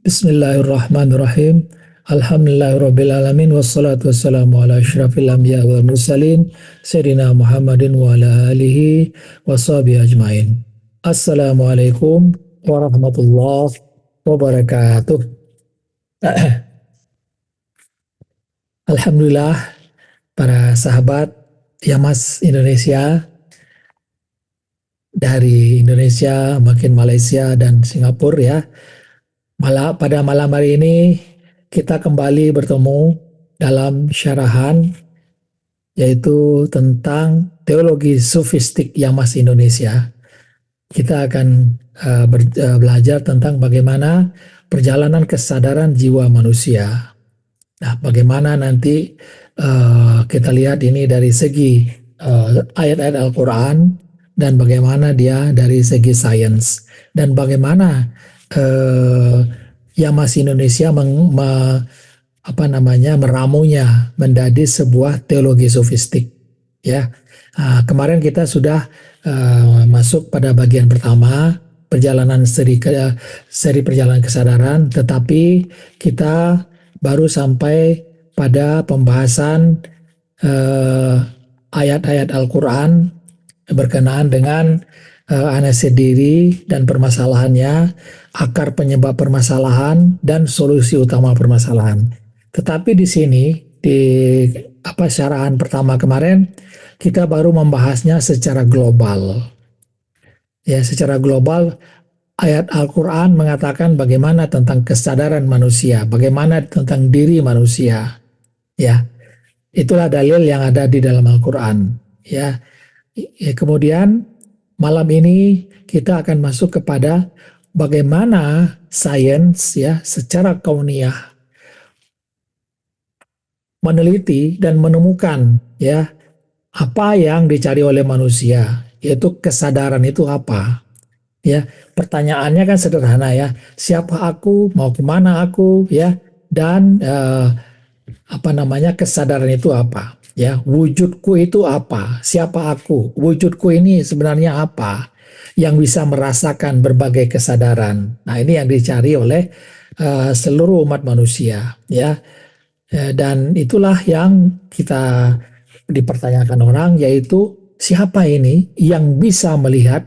Bismillahirrahmanirrahim. Alhamdulillahirrabbilalamin wassalatu wassalamu ala asyrafil anbiya wal mursalin sayyidina Muhammadin wa ala alihi washabihi ajmain. Assalamualaikum warahmatullahi wabarakatuh. Alhamdulillah para sahabat Yamas Indonesia dari Indonesia, makin Malaysia dan Singapura ya. Pada malam hari ini kita kembali bertemu dalam syarahan yaitu tentang teologi sufistik Yamas Indonesia. Kita akan belajar tentang bagaimana perjalanan kesadaran jiwa manusia. Nah, bagaimana nanti kita lihat ini dari segi ayat-ayat Al-Quran dan bagaimana dia dari segi sains dan bagaimana Yamas Indonesia meramunya menjadi sebuah teologi sofistik ya. Kemarin kita sudah masuk pada bagian pertama perjalanan seri perjalanan kesadaran, tetapi kita baru sampai pada pembahasan ayat-ayat Al-Quran berkenaan dengan analisis diri dan permasalahannya, akar penyebab permasalahan dan solusi utama permasalahan. Tetapi di sini di syarahan pertama kemarin kita baru membahasnya secara global. Ya, secara global ayat Al-Qur'an mengatakan bagaimana tentang kesadaran manusia, bagaimana tentang diri manusia. Ya. Itulah dalil yang ada di dalam Al-Qur'an, ya. Kemudian malam ini kita akan masuk kepada bagaimana sains ya secara kauniyah meneliti dan menemukan ya apa yang dicari oleh manusia, yaitu kesadaran itu apa. Ya, pertanyaannya kan sederhana ya, siapa aku, mau kemana aku ya, dan kesadaran itu apa. Ya, wujudku itu apa? Siapa aku? Wujudku ini sebenarnya apa? Yang bisa merasakan berbagai kesadaran. Nah, ini yang dicari oleh seluruh umat manusia, ya. Dan itulah yang kita dipertanyakan orang, yaitu siapa ini yang bisa melihat,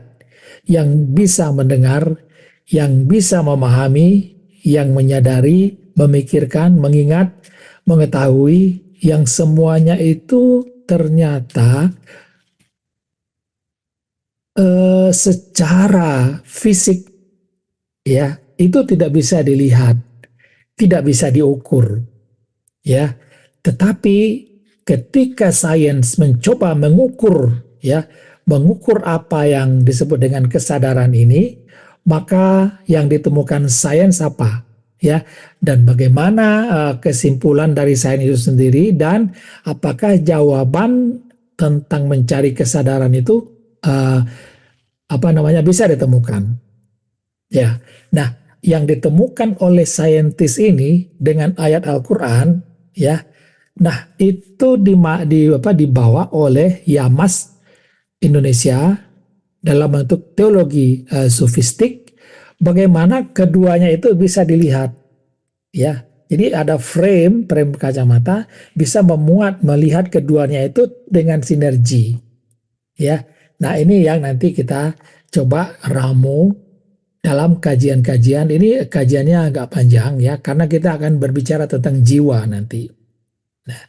yang bisa mendengar, yang bisa memahami, yang menyadari, memikirkan, mengingat, mengetahui, yang semuanya itu ternyata secara fisik ya itu tidak bisa dilihat, tidak bisa diukur ya. Tetapi ketika sains mencoba mengukur ya, mengukur apa yang disebut dengan kesadaran ini, maka yang ditemukan sains apa? Ya, dan bagaimana kesimpulan dari sains itu sendiri, dan apakah jawaban tentang mencari kesadaran itu bisa ditemukan. Ya, nah yang ditemukan oleh saintis ini dengan ayat Al-Quran, ya, nah itu dibawa oleh Yamas Indonesia dalam bentuk teologi sofistik. Bagaimana keduanya itu bisa dilihat, ya. Jadi ada frame kacamata bisa melihat keduanya itu dengan sinergi, ya. Nah, ini yang nanti kita coba ramu dalam kajian-kajian. Ini kajiannya agak panjang ya, karena kita akan berbicara tentang jiwa nanti. Nah,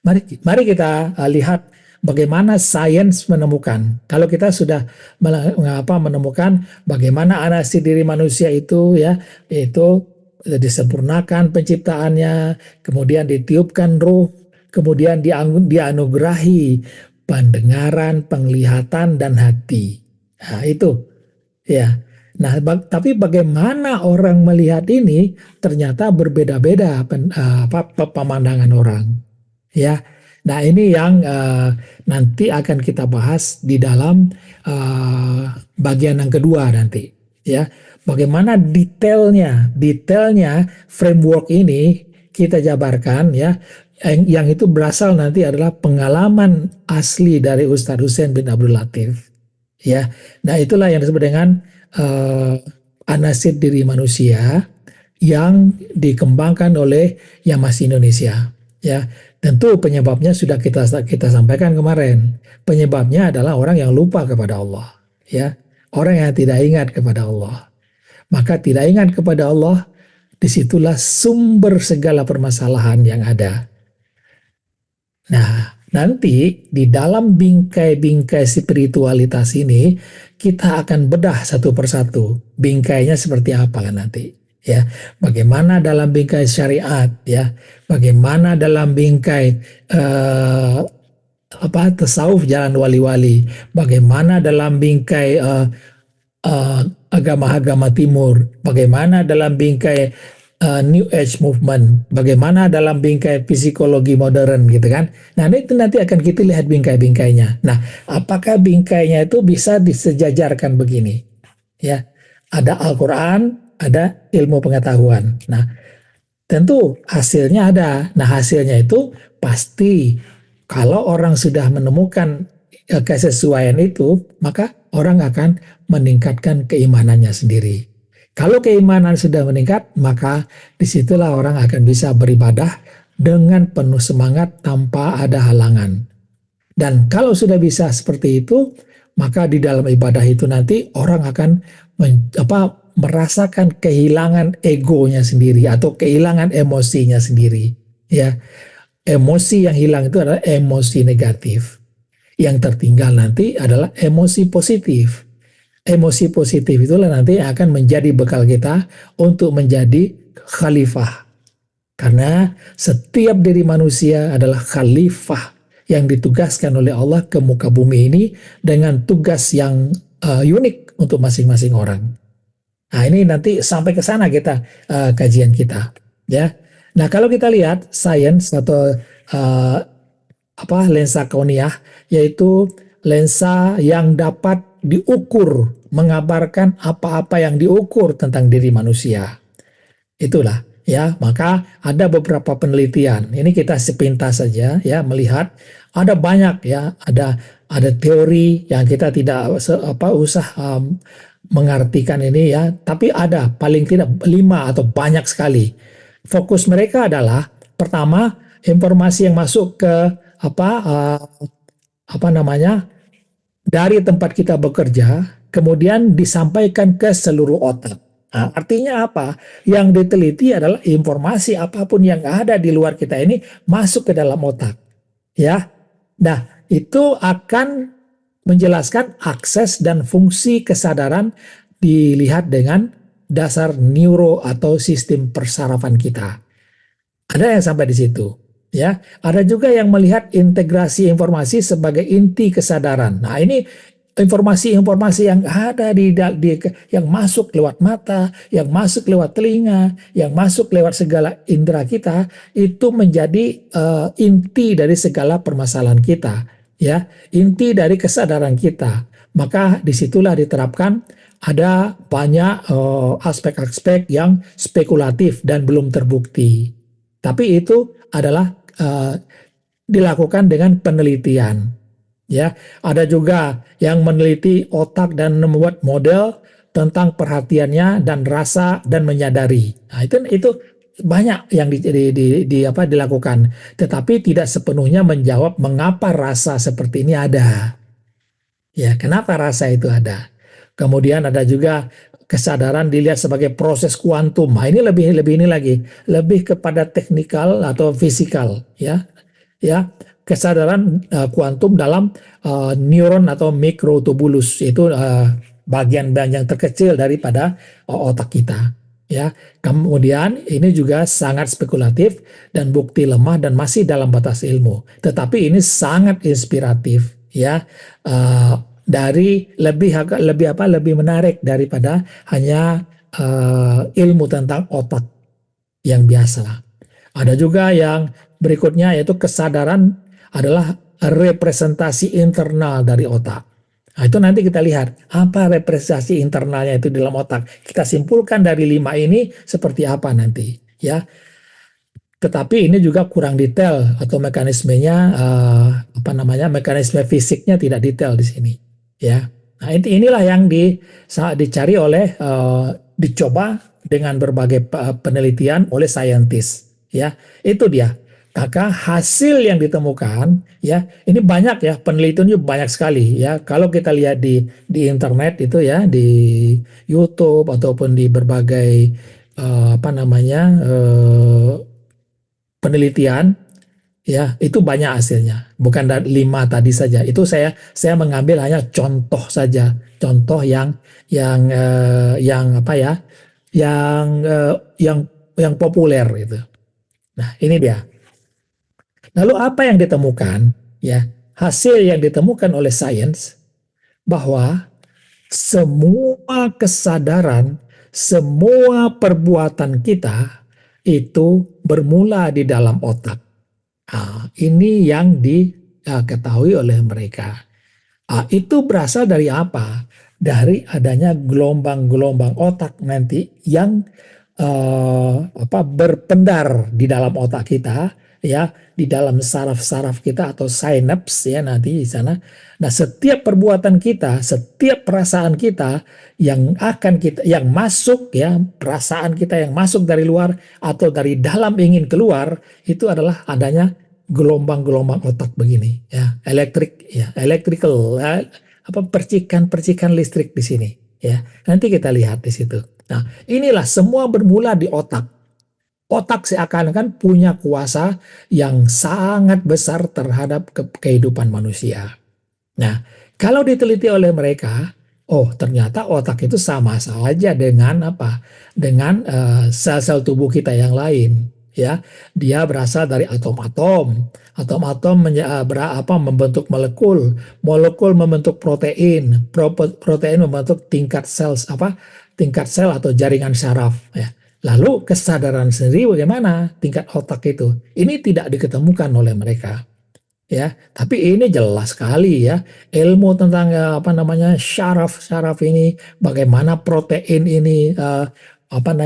mari kita lihat bagaimana sains menemukan. Kalau kita sudah menemukan bagaimana analisis diri manusia itu ya, itu disempurnakan penciptaannya, kemudian ditiupkan ruh, kemudian dianugerahi pendengaran, penglihatan dan hati. Nah, itu ya. Nah, tapi bagaimana orang melihat ini ternyata berbeda-beda pemandangan orang. Ya, nah ini yang nanti akan kita bahas di dalam bagian yang kedua nanti. Ya, bagaimana detailnya framework ini kita jabarkan ya. Yang itu berasal nanti adalah pengalaman asli dari Ustadz Hussein bin Abdul Latif. Ya, nah itulah yang disebut dengan analisis diri manusia yang dikembangkan oleh Yamasi Indonesia. Ya, tentu penyebabnya sudah kita sampaikan kemarin. Penyebabnya adalah orang yang lupa kepada Allah. Ya, orang yang tidak ingat kepada Allah. Maka tidak ingat kepada Allah, disitulah sumber segala permasalahan yang ada. Nah, nanti di dalam bingkai-bingkai spiritualitas ini kita akan bedah satu persatu. Bingkainya seperti apa nanti, ya. Bagaimana dalam bingkai syariat, ya. Bagaimana dalam bingkai tasawuf jalan wali-wali. Bagaimana dalam bingkai agama-agama timur. Bagaimana dalam bingkai New Age Movement, bagaimana dalam bingkai psikologi modern gitu kan. Nah itu nanti akan kita lihat bingkai-bingkainya. Nah apakah bingkainya itu bisa disejajarkan begini? Ya, ada Al-Quran, ada ilmu pengetahuan. Nah tentu hasilnya ada. Nah hasilnya itu pasti kalau orang sudah menemukan kesesuaian itu, maka orang akan meningkatkan keimanannya sendiri. Kalau keimanan sudah meningkat, maka disitulah orang akan bisa beribadah dengan penuh semangat tanpa ada halangan. Dan kalau sudah bisa seperti itu, maka di dalam ibadah itu nanti orang akan merasakan kehilangan egonya sendiri atau kehilangan emosinya sendiri. Ya, emosi yang hilang itu adalah emosi negatif. Yang tertinggal nanti adalah emosi positif. Emosi positif itulah nanti akan menjadi bekal kita untuk menjadi khalifah. Karena setiap diri manusia adalah khalifah yang ditugaskan oleh Allah ke muka bumi ini dengan tugas yang unik untuk masing-masing orang. Nah ini nanti sampai ke sana kita kajian kita, ya. Nah kalau kita lihat sains atau lensa kauniyah, yaitu lensa yang dapat diukur, mengabarkan apa-apa yang diukur tentang diri manusia. Itulah ya, maka ada beberapa penelitian. Ini kita sepintas saja ya melihat ada banyak ya, ada teori yang kita tidak usah mengartikan ini ya, tapi ada paling tidak 5 atau banyak sekali. Fokus mereka adalah pertama informasi yang masuk ke dari tempat kita bekerja, kemudian disampaikan ke seluruh otak. Nah, artinya apa? Yang diteliti adalah informasi apapun yang ada di luar kita ini masuk ke dalam otak. Ya, nah itu akan menjelaskan akses dan fungsi kesadaran dilihat dengan dasar neuro atau sistem persarafan kita. Ada yang sampai di situ. Ya, ada juga yang melihat integrasi informasi sebagai inti kesadaran. Nah, ini informasi-informasi yang ada yang masuk lewat mata, yang masuk lewat telinga, yang masuk lewat segala indera kita itu menjadi inti dari segala permasalahan kita, ya, inti dari kesadaran kita. Maka disitulah diterapkan ada banyak aspek-aspek yang spekulatif dan belum terbukti. Tapi itu adalah dilakukan dengan penelitian. Ya, ada juga yang meneliti otak dan membuat model tentang perhatiannya dan rasa dan menyadari. Nah, itu banyak yang dilakukan, tetapi tidak sepenuhnya menjawab mengapa rasa seperti ini ada. Ya, kenapa rasa itu ada? Kemudian ada juga kesadaran dilihat sebagai proses kuantum. Nah, ini lebih kepada teknikal atau fisikal, ya. Ya, kesadaran kuantum dalam neuron atau mikrotubulus, itu bagian-bagian terkecil daripada otak kita, ya. Kemudian ini juga sangat spekulatif dan bukti lemah dan masih dalam batas ilmu. Tetapi ini sangat inspiratif, ya. Dari lebih menarik daripada hanya ilmu tentang otak yang biasa. Ada juga yang berikutnya yaitu kesadaran adalah representasi internal dari otak. Nah, itu nanti kita lihat apa representasi internalnya itu di dalam otak. Kita simpulkan dari 5 ini seperti apa nanti, ya. Tetapi ini juga kurang detail atau mekanismenya mekanisme fisiknya tidak detail di sini, ya. Nah, inilah yang dicari oleh dicoba dengan berbagai penelitian oleh saintis. Ya, itu dia. Maka hasil yang ditemukan, ya, ini banyak ya, penelitiannya banyak sekali ya. Kalau kita lihat di internet itu ya, di YouTube ataupun di berbagai apa namanya penelitian, ya, itu banyak hasilnya. Bukan dari 5 tadi saja. Itu saya mengambil hanya contoh saja, contoh yang apa ya, yang yang populer itu. Nah, ini dia. Lalu apa yang ditemukan? Ya, hasil yang ditemukan oleh sains bahwa semua kesadaran, semua perbuatan kita itu bermula di dalam otak. Nah, ini yang diketahui oleh mereka. Itu berasal dari apa? Dari adanya gelombang-gelombang otak nanti yang berpendar di dalam otak kita, ya, di dalam saraf-saraf kita atau sinaps ya nanti di sana. Nah, setiap perbuatan kita, setiap perasaan kita yang masuk ya, perasaan kita yang masuk dari luar atau dari dalam ingin keluar, itu adalah adanya gelombang-gelombang otak begini ya, electrical ya, percikan-percikan listrik di sini ya. Nanti kita lihat di situ. Nah, inilah semua bermula di otak. Otak seakan-akan punya kuasa yang sangat besar terhadap kehidupan manusia. Nah, kalau diteliti oleh mereka, oh ternyata otak itu sama saja dengan apa? Dengan sel-sel tubuh kita yang lain. Ya, dia berasal dari atom-atom. Atom-atom membentuk molekul, molekul membentuk protein, protein membentuk tingkat sel atau jaringan saraf. Ya. Lalu kesadaran sendiri bagaimana tingkat otak itu? Ini tidak diketemukan oleh mereka. Ya, tapi ini jelas sekali ya, ilmu tentang syaraf ini, bagaimana protein ini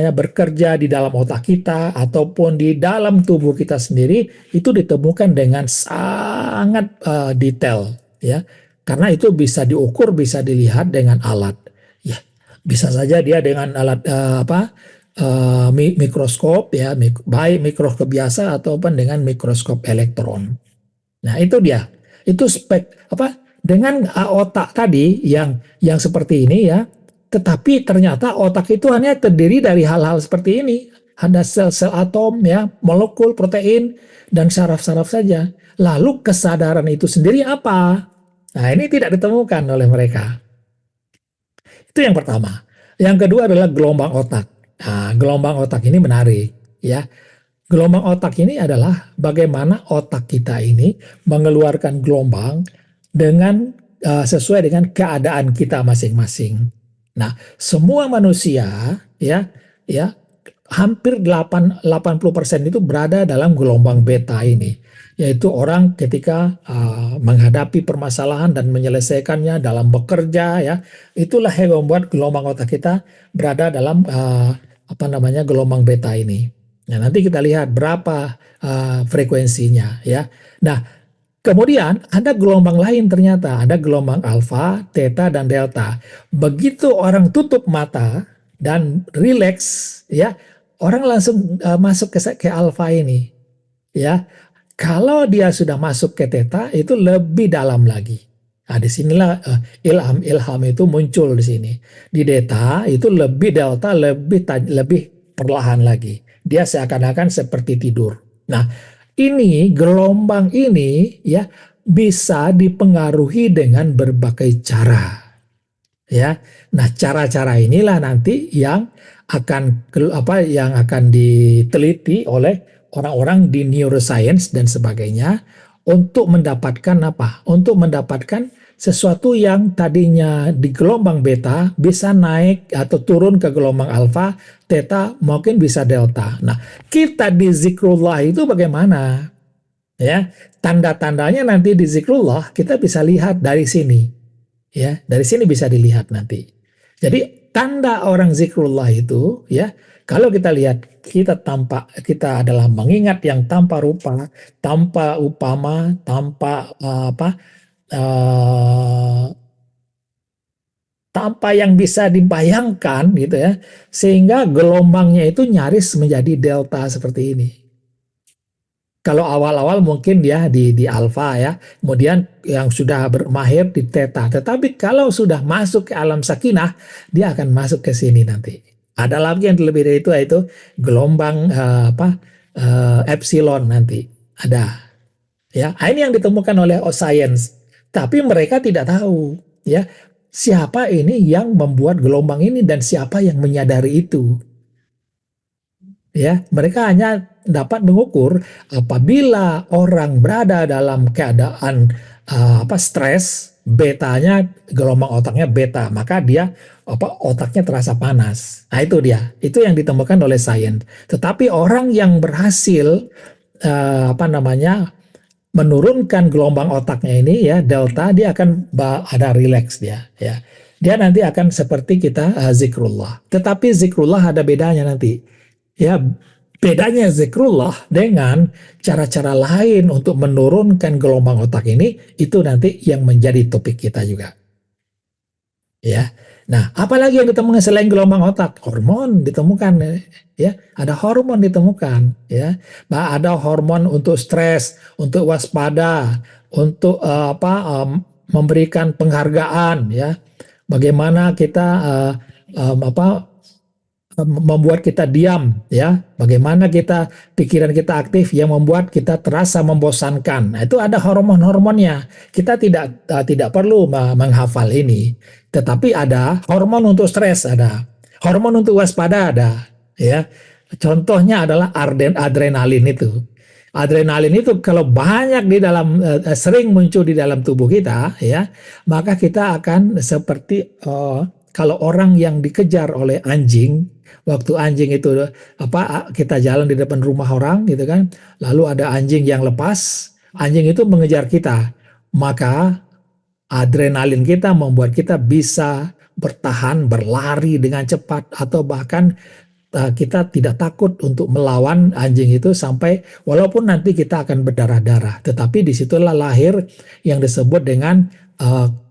bekerja di dalam otak kita ataupun di dalam tubuh kita sendiri, itu ditemukan dengan sangat detail ya, karena itu bisa diukur, bisa dilihat dengan alat ya, bisa saja dia dengan alat mikroskop ya, baik mikroskop biasa ataupun dengan mikroskop elektron. Nah, itu dia. Itu dengan otak tadi yang seperti ini ya. Tetapi ternyata otak itu hanya terdiri dari hal-hal seperti ini. Ada sel-sel atom ya, molekul protein dan saraf-saraf saja. Lalu kesadaran itu sendiri apa? Nah, ini tidak ditemukan oleh mereka. Itu yang pertama. Yang kedua adalah gelombang otak. Nah, gelombang otak ini menarik ya. Gelombang otak ini adalah bagaimana otak kita ini mengeluarkan gelombang dengan sesuai dengan keadaan kita masing-masing. Nah, semua manusia ya ya hampir 80% itu berada dalam gelombang beta ini, yaitu orang ketika menghadapi permasalahan dan menyelesaikannya dalam bekerja ya, itulah yang membuat gelombang otak kita berada dalam gelombang beta ini. Nah, nanti kita lihat berapa frekuensinya ya. Nah, kemudian ada gelombang lain ternyata, ada gelombang alfa, theta dan delta. Begitu orang tutup mata dan rileks ya, orang langsung masuk ke alfa ini ya. Kalau dia sudah masuk ke theta itu lebih dalam lagi. Nah, disinilah ilham itu muncul di sini. Di theta itu lebih delta, lebih perlahan lagi. Dia seakan-akan seperti tidur. Nah, ini gelombang ini ya bisa dipengaruhi dengan berbagai cara. Ya. Nah, cara-cara inilah nanti yang akan diteliti oleh orang-orang di neuroscience dan sebagainya untuk mendapatkan apa? Untuk mendapatkan sesuatu yang tadinya di gelombang beta bisa naik atau turun ke gelombang alfa, theta, mungkin bisa delta. Nah, kita di zikrullah itu bagaimana? Ya, tanda-tandanya nanti di zikrullah kita bisa lihat dari sini. Ya, dari sini bisa dilihat nanti. Jadi tanda orang zikrullah itu ya, kalau kita lihat kita adalah mengingat yang tanpa rupa, tanpa upama, tanpa uh, tanpa yang bisa dibayangkan gitu ya, sehingga gelombangnya itu nyaris menjadi delta seperti ini. Kalau awal-awal mungkin dia di alfa ya, kemudian yang sudah bermahir di theta. Tetapi kalau sudah masuk ke alam sakinah, dia akan masuk ke sini nanti. Ada lagi yang lebih dari itu, yaitu gelombang epsilon nanti. Ada ya. Ini yang ditemukan oleh science. Tapi mereka tidak tahu ya siapa ini yang membuat gelombang ini dan siapa yang menyadari itu. Ya, mereka hanya dapat mengukur apabila orang berada dalam keadaan stres, betanya gelombang otaknya beta, maka dia otaknya terasa panas. Nah, itu dia. Itu yang ditemukan oleh sains. Tetapi orang yang berhasil menurunkan gelombang otaknya ini ya delta, dia akan ada relax dia ya. Dia nanti akan seperti kita zikrullah. Tetapi zikrullah ada bedanya nanti. Ya, bedanya zikrullah dengan cara-cara lain untuk menurunkan gelombang otak ini, itu nanti yang menjadi topik kita juga. Ya. Nah, apalagi yang ditemukan selain gelombang otak? Hormon ditemukan ya, ada hormon ditemukan ya. Ada hormon untuk stres, untuk waspada, untuk memberikan penghargaan ya. Bagaimana kita membuat kita diam ya, bagaimana kita pikiran kita aktif yang membuat kita terasa membosankan. Nah, itu ada hormon-hormonnya. Kita tidak perlu menghafal ini, tetapi ada hormon untuk stres, ada hormon untuk waspada, ada ya. Contohnya adalah adrenalin itu. Adrenalin itu kalau banyak di dalam sering muncul di dalam tubuh kita ya, maka kita akan seperti kalau orang yang dikejar oleh anjing, waktu anjing itu kita jalan di depan rumah orang gitu kan, lalu ada anjing yang lepas, anjing itu mengejar kita, maka adrenalin kita membuat kita bisa bertahan, berlari dengan cepat, atau bahkan kita tidak takut untuk melawan anjing itu sampai walaupun nanti kita akan berdarah-darah, tetapi disitulah lahir yang disebut dengan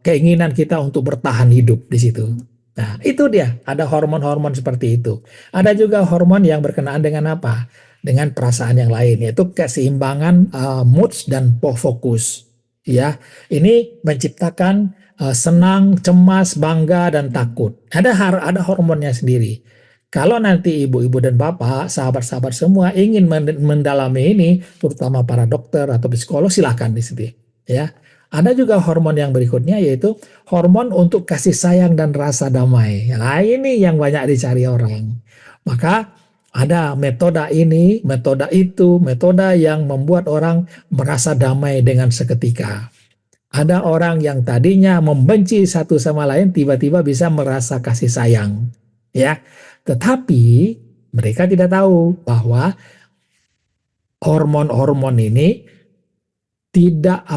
keinginan kita untuk bertahan hidup di situ. Nah, itu dia, ada hormon-hormon seperti itu. Ada juga hormon yang berkenaan dengan apa? Dengan perasaan yang lain, yaitu keseimbangan moods dan fokus. Ya, ini menciptakan senang, cemas, bangga, dan takut. Ada hormonnya sendiri. Kalau nanti ibu-ibu dan bapak, sahabat-sahabat semua ingin mendalami ini, terutama para dokter atau psikolog, silahkan di sini. Ya, ada juga hormon yang berikutnya, yaitu hormon untuk kasih sayang dan rasa damai. Nah, ini yang banyak dicari orang. Maka ada metode ini, metode itu, metode yang membuat orang merasa damai dengan seketika. Ada orang yang tadinya membenci satu sama lain, tiba-tiba bisa merasa kasih sayang. Ya, tetapi mereka tidak tahu bahwa hormon-hormon ini tidak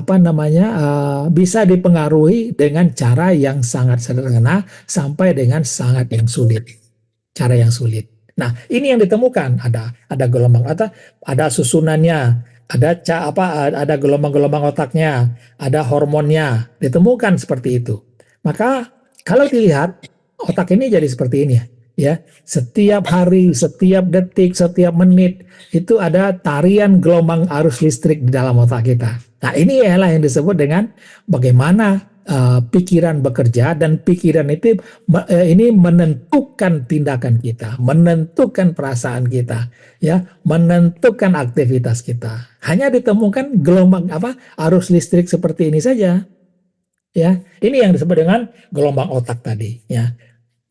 bisa dipengaruhi dengan cara yang sangat sederhana sampai dengan sangat yang sulit, cara yang sulit. Nah, ini yang ditemukan, ada gelombang ada susunannya, ada gelombang-gelombang otaknya, ada hormonnya, ditemukan seperti itu. Maka kalau dilihat otak ini jadi seperti ini ya. Setiap hari, setiap detik, setiap menit itu ada tarian gelombang arus listrik di dalam otak kita. Nah, ini ialah yang disebut dengan bagaimana pikiran bekerja, dan pikiran itu ini menentukan tindakan kita, menentukan perasaan kita, ya, menentukan aktivitas kita. Hanya ditemukan gelombang arus listrik seperti ini saja. Ya, ini yang disebut dengan gelombang otak tadi, ya.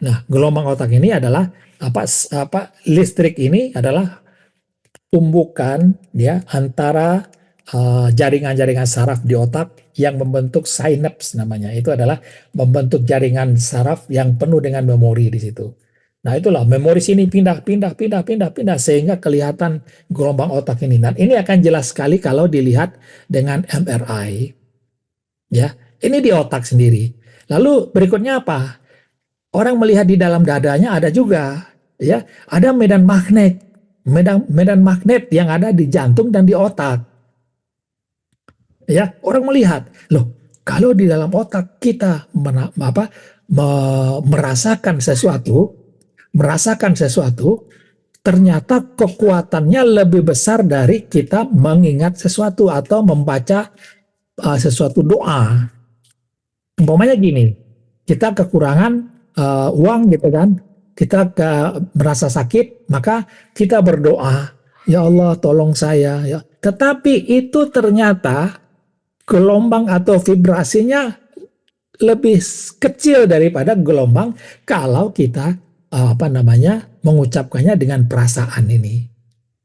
Nah, gelombang otak ini adalah listrik ini adalah tumbukan ya antara jaringan-jaringan saraf di otak yang membentuk sinaps namanya. Itu adalah membentuk jaringan saraf yang penuh dengan memori di situ. Nah, itulah memori sini pindah sehingga kelihatan gelombang otak ini. Dan ini akan jelas sekali kalau dilihat dengan MRI. Ya, ini di otak sendiri. Lalu berikutnya apa? Orang melihat di dalam dadanya ada juga, ya, ada medan magnet yang ada di jantung dan di otak. Ya, orang melihat, loh, kalau di dalam otak kita merasakan sesuatu, ternyata kekuatannya lebih besar dari kita mengingat sesuatu atau membaca sesuatu doa. Umpamanya gini, kita kekurangan uang gitu kan, kita merasa sakit, maka kita berdoa, ya Allah tolong saya. Ya. Tetapi itu ternyata gelombang atau vibrasinya lebih kecil daripada gelombang kalau kita mengucapkannya dengan perasaan ini,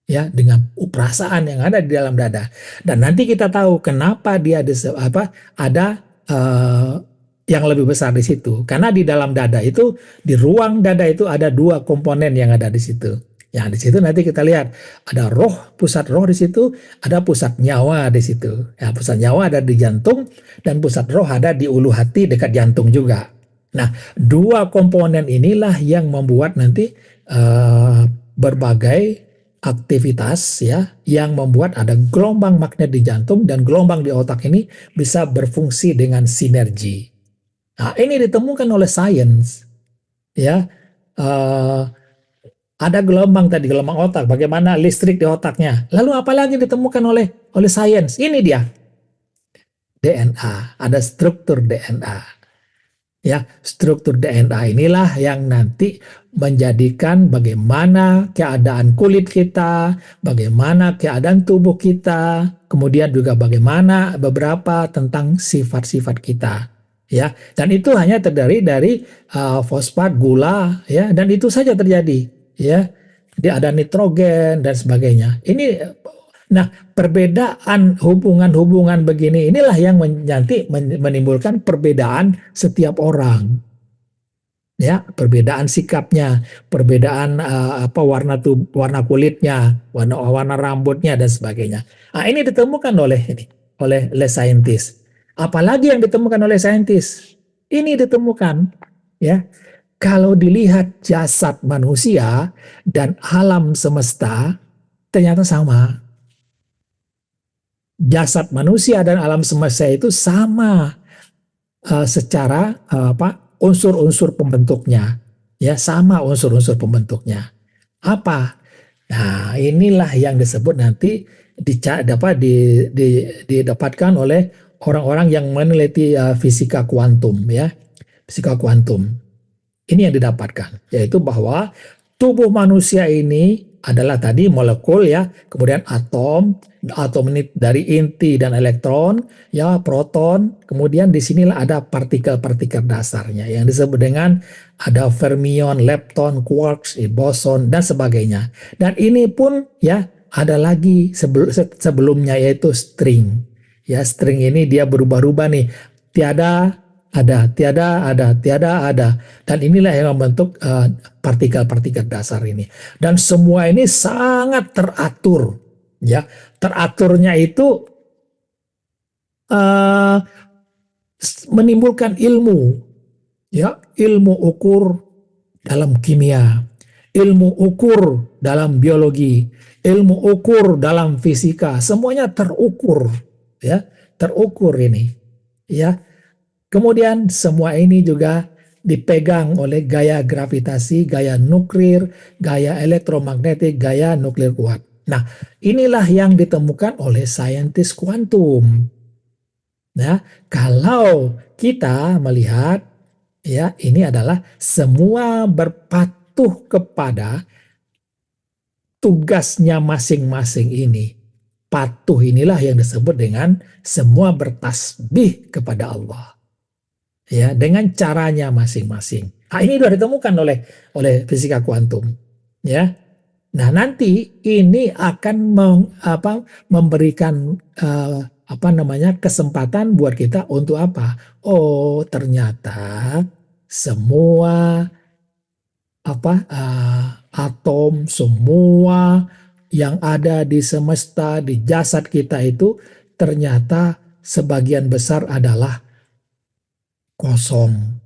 ya, dengan perasaan yang ada di dalam dada. Dan nanti kita tahu kenapa dia ada uh, yang lebih besar di situ, karena di dalam dada itu, di ruang dada itu ada dua komponen yang ada di situ. Ya, di situ nanti kita lihat ada roh, pusat roh di situ, ada pusat nyawa di situ. Ya, pusat nyawa ada di jantung dan pusat roh ada di ulu hati dekat jantung juga. Nah, dua komponen inilah yang membuat nanti berbagai aktivitas ya yang membuat ada gelombang magnet di jantung dan gelombang di otak ini bisa berfungsi dengan sinergi. Nah, ini ditemukan oleh sains ya. Uh, ada gelombang tadi, gelombang otak, bagaimana listrik di otaknya. Lalu apalagi ditemukan oleh sains? Ini dia, DNA, ada struktur DNA. Ya, struktur DNA inilah yang nanti menjadikan bagaimana keadaan kulit kita, bagaimana keadaan tubuh kita, kemudian juga bagaimana beberapa tentang sifat-sifat kita. Ya, dan itu hanya terdiri dari fosfat, gula, ya, dan itu saja terjadi. Ya, dia ada nitrogen dan sebagainya. Nah, perbedaan hubungan-hubungan begini inilah yang nanti menimbulkan perbedaan setiap orang. Ya, perbedaan sikapnya, perbedaan warna kulitnya, warna rambutnya dan sebagainya. Nah, ini ditemukan oleh saintis. Apalagi yang ditemukan oleh saintis? Ini ditemukan ya. Kalau dilihat jasad manusia dan alam semesta ternyata sama. Jasad manusia dan alam semesta itu sama secara unsur-unsur pembentuknya. Ya, sama unsur-unsur pembentuknya. Apa? Nah, inilah yang disebut nanti didapatkan oleh orang-orang yang meneliti fisika kuantum ya. Fisika kuantum. Ini yang didapatkan, yaitu bahwa tubuh manusia ini adalah tadi molekul ya, kemudian atom ini dari inti dan elektron, ya proton, kemudian di sinilah ada partikel-partikel dasarnya yang disebut dengan ada fermion, lepton, quarks, boson dan sebagainya. Dan ini pun ya ada lagi sebelumnya yaitu string. Ya, string ini dia berubah-ubah nih. Tiada ada, tiada ada, tiada ada. Dan inilah yang membentuk partikel-partikel dasar ini. Dan semua ini sangat teratur. Ya, teraturnya itu menimbulkan ilmu. Ya, ilmu ukur dalam kimia, ilmu ukur dalam biologi, ilmu ukur dalam fisika, semuanya terukur. Ya, terukur ini. Ya. Kemudian semua ini juga dipegang oleh gaya gravitasi, gaya nuklir, gaya elektromagnetik, gaya nuklir kuat. Nah, inilah yang ditemukan oleh saintis kuantum. Nah, kalau kita melihat ya ini adalah semua berpatuh kepada tugasnya masing-masing ini. Patuh inilah yang disebut dengan semua bertasbih kepada Allah. Ya, dengan caranya masing-masing. Nah, ini sudah ditemukan oleh fisika kuantum. Ya. Nah, nanti ini akan memberikan kesempatan buat kita untuk apa? Oh, ternyata semua atom, semua yang ada di semesta, di jasad kita itu ternyata sebagian besar adalah kosong.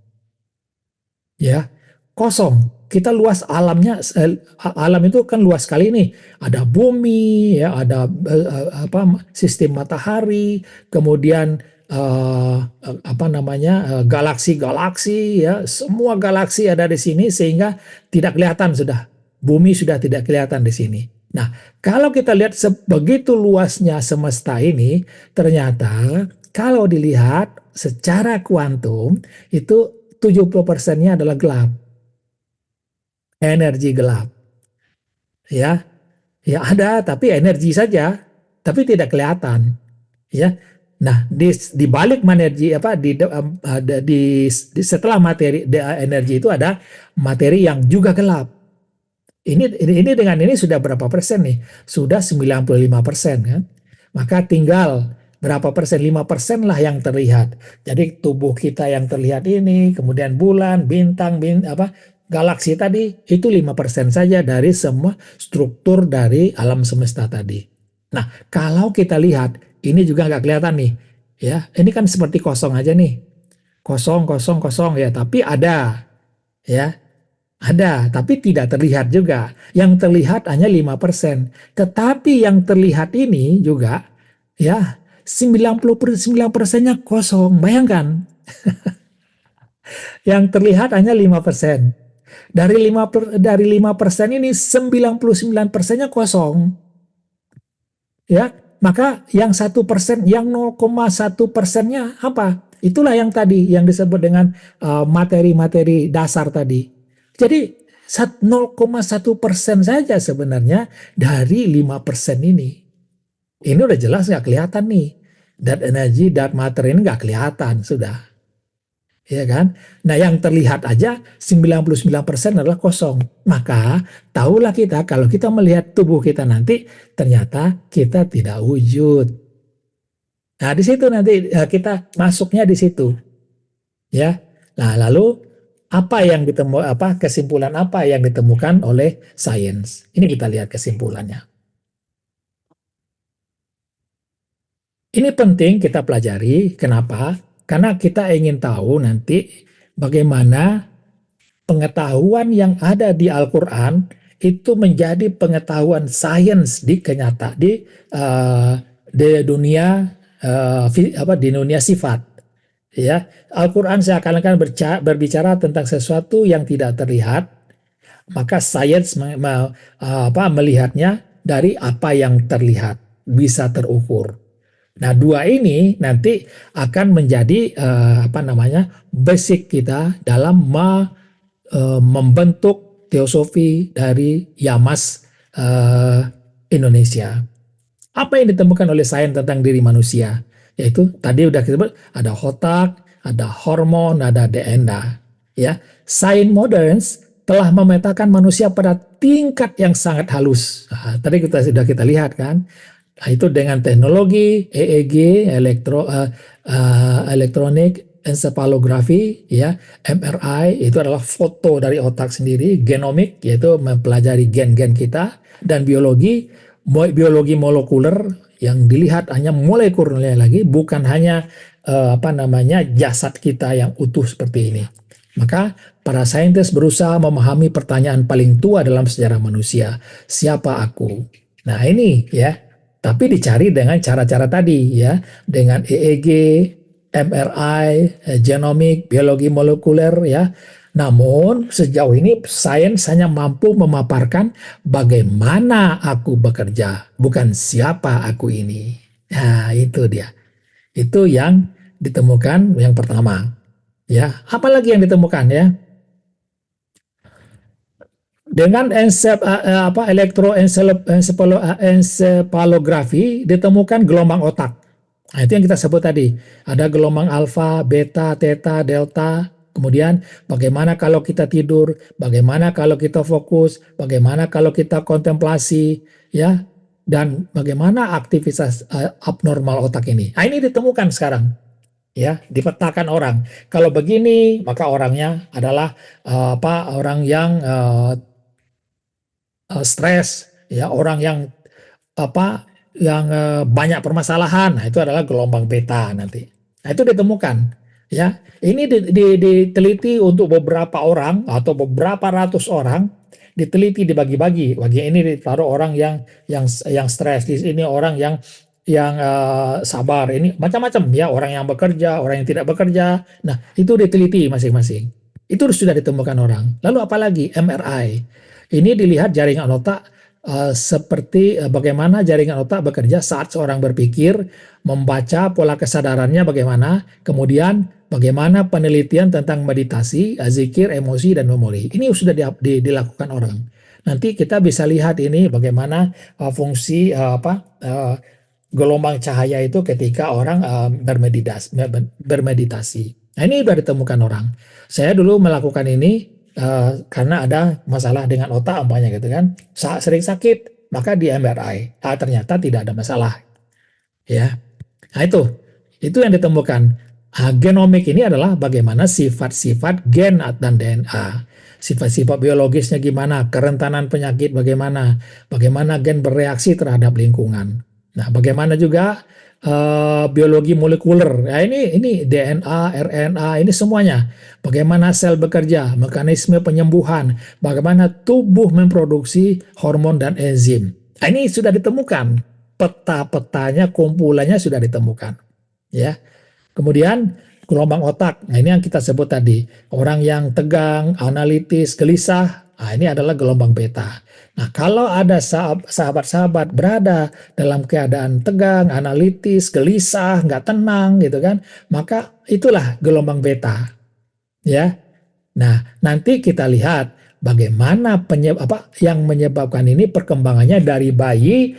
Ya, kosong. Kita luas alamnya, alam itu kan luas sekali nih. Ada bumi, ya, ada sistem matahari, kemudian apa namanya galaksi-galaksi ya, semua galaksi ada di sini sehingga tidak kelihatan sudah. Bumi sudah tidak kelihatan di sini. Nah, kalau kita lihat sebegitu luasnya semesta ini, ternyata kalau dilihat secara kuantum itu 70%-nya adalah gelap, energi gelap. Ya, ya ada tapi energi saja, tapi tidak kelihatan. Ya. Nah, di balik energi apa ada setelah materi energi itu ada materi yang juga gelap. Ini dengan ini sudah berapa persen nih? Sudah 95% kan? Maka tinggal berapa persen? 5% lah yang terlihat. Jadi tubuh kita yang terlihat ini, kemudian bulan, bintang, apa galaksi tadi itu 5% saja dari semua struktur dari alam semesta tadi. Nah, kalau kita lihat ini juga nggak kelihatan nih, ya. Ini kan seperti kosong aja nih, kosong, kosong, kosong ya. Tapi ada, ya. Ada, tapi tidak terlihat juga. Yang terlihat hanya 5%. Tetapi yang terlihat ini juga ya 99%-nya kosong. Bayangkan, yang terlihat hanya 5%. Dari 5% ini 99%-nya kosong. Ya, maka yang 1%, yang 0,1%-nya apa? Itulah yang tadi yang disebut dengan materi-materi dasar tadi. Jadi 0,1% saja sebenarnya dari 5% ini. Ini udah jelas nggak kelihatan nih. Dat energi, dat mater ini nggak kelihatan sudah. Ya kan? Nah yang terlihat aja 99% adalah kosong. Maka tahulah kita kalau kita melihat tubuh kita nanti ternyata kita tidak wujud. Nah di situ nanti kita masuknya di situ. Ya. Nah lalu kesimpulan apa yang ditemukan oleh sains? Ini kita lihat kesimpulannya. Ini penting kita pelajari. Kenapa? Karena kita ingin tahu nanti bagaimana pengetahuan yang ada di Al-Quran itu menjadi pengetahuan sains di dunia di dunia sifat. Ya, Al-Quran seakan-akan berbicara tentang sesuatu yang tidak terlihat, maka sains melihatnya dari apa yang terlihat, bisa terukur. Nah, dua ini nanti akan menjadi basic kita dalam membentuk teosofi dari Yamas Indonesia. Apa yang ditemukan oleh sains tentang diri manusia? Yaitu tadi udah kita sebut ada otak, ada hormon, ada DNA. Ya, sains modern telah memetakan manusia pada tingkat yang sangat halus. Nah, tadi sudah kita lihat kan. Nah, itu dengan teknologi EEG, elektronik encephalografi, ya, MRI itu adalah foto dari otak sendiri, genomik yaitu mempelajari gen-gen kita, dan biologi molekuler yang dilihat hanya molekulernya lagi, bukan hanya jasad kita yang utuh seperti ini. Maka para saintis berusaha memahami pertanyaan paling tua dalam sejarah manusia, siapa aku? Nah ini ya, tapi dicari dengan cara-cara tadi ya, dengan EEG, MRI, genomik, biologi molekuler ya. Namun sejauh ini sains hanya mampu memaparkan bagaimana aku bekerja, bukan siapa aku ini. Nah, itu dia. Itu yang ditemukan yang pertama. Ya, apalagi yang ditemukan ya? Dengan elektroencephalografi ditemukan gelombang otak. Nah, itu yang kita sebut tadi. Ada gelombang alfa, beta, theta, delta. Kemudian bagaimana kalau kita tidur, bagaimana kalau kita fokus, bagaimana kalau kita kontemplasi, ya, dan bagaimana aktivitas abnormal otak ini. Nah, ini ditemukan sekarang, ya, dipetakan orang. Kalau begini, maka orangnya adalah orang yang stres, ya, orang yang banyak permasalahan. Nah, itu adalah gelombang beta nanti. Nah, itu ditemukan, ya. Ini diteliti untuk beberapa orang atau beberapa ratus orang, diteliti dibagi-bagi. Bagi ini ditaruh orang yang stres, di sini orang yang sabar, ini macam-macam ya, orang yang bekerja, orang yang tidak bekerja. Nah, itu diteliti masing-masing. Itu sudah ditemukan orang. Lalu apalagi MRI. Ini dilihat jaringan otak seperti bagaimana jaringan otak bekerja saat seorang berpikir, membaca pola kesadarannya bagaimana, kemudian bagaimana penelitian tentang meditasi, zikir, emosi, dan memori. Ini sudah dilakukan orang. Nanti kita bisa lihat ini bagaimana fungsi gelombang cahaya itu ketika orang bermeditasi. Nah, ini sudah ditemukan orang. Saya dulu melakukan ini karena ada masalah dengan otak umpamanya gitu kan. Sering sakit, maka di MRI. Ternyata tidak ada masalah. Ya. Nah, itu yang ditemukan. Genomik ini adalah bagaimana sifat-sifat gen dan DNA. Sifat-sifat biologisnya gimana, kerentanan penyakit bagaimana, bagaimana gen bereaksi terhadap lingkungan. Nah, bagaimana juga biologi molekuler. Ya, ini DNA, RNA, ini semuanya. Bagaimana sel bekerja, mekanisme penyembuhan, bagaimana tubuh memproduksi hormon dan enzim. Nah, ini sudah ditemukan. Peta-petanya, kumpulannya sudah ditemukan. Ya. Kemudian gelombang otak. Nah, ini yang kita sebut tadi. Orang yang tegang, analitis, gelisah. Nah, ini adalah gelombang beta. Nah, kalau ada sahabat-sahabat berada dalam keadaan tegang, analitis, gelisah, nggak tenang gitu kan, maka itulah gelombang beta. Ya. Nah, nanti kita lihat bagaimana yang menyebabkan ini perkembangannya dari bayi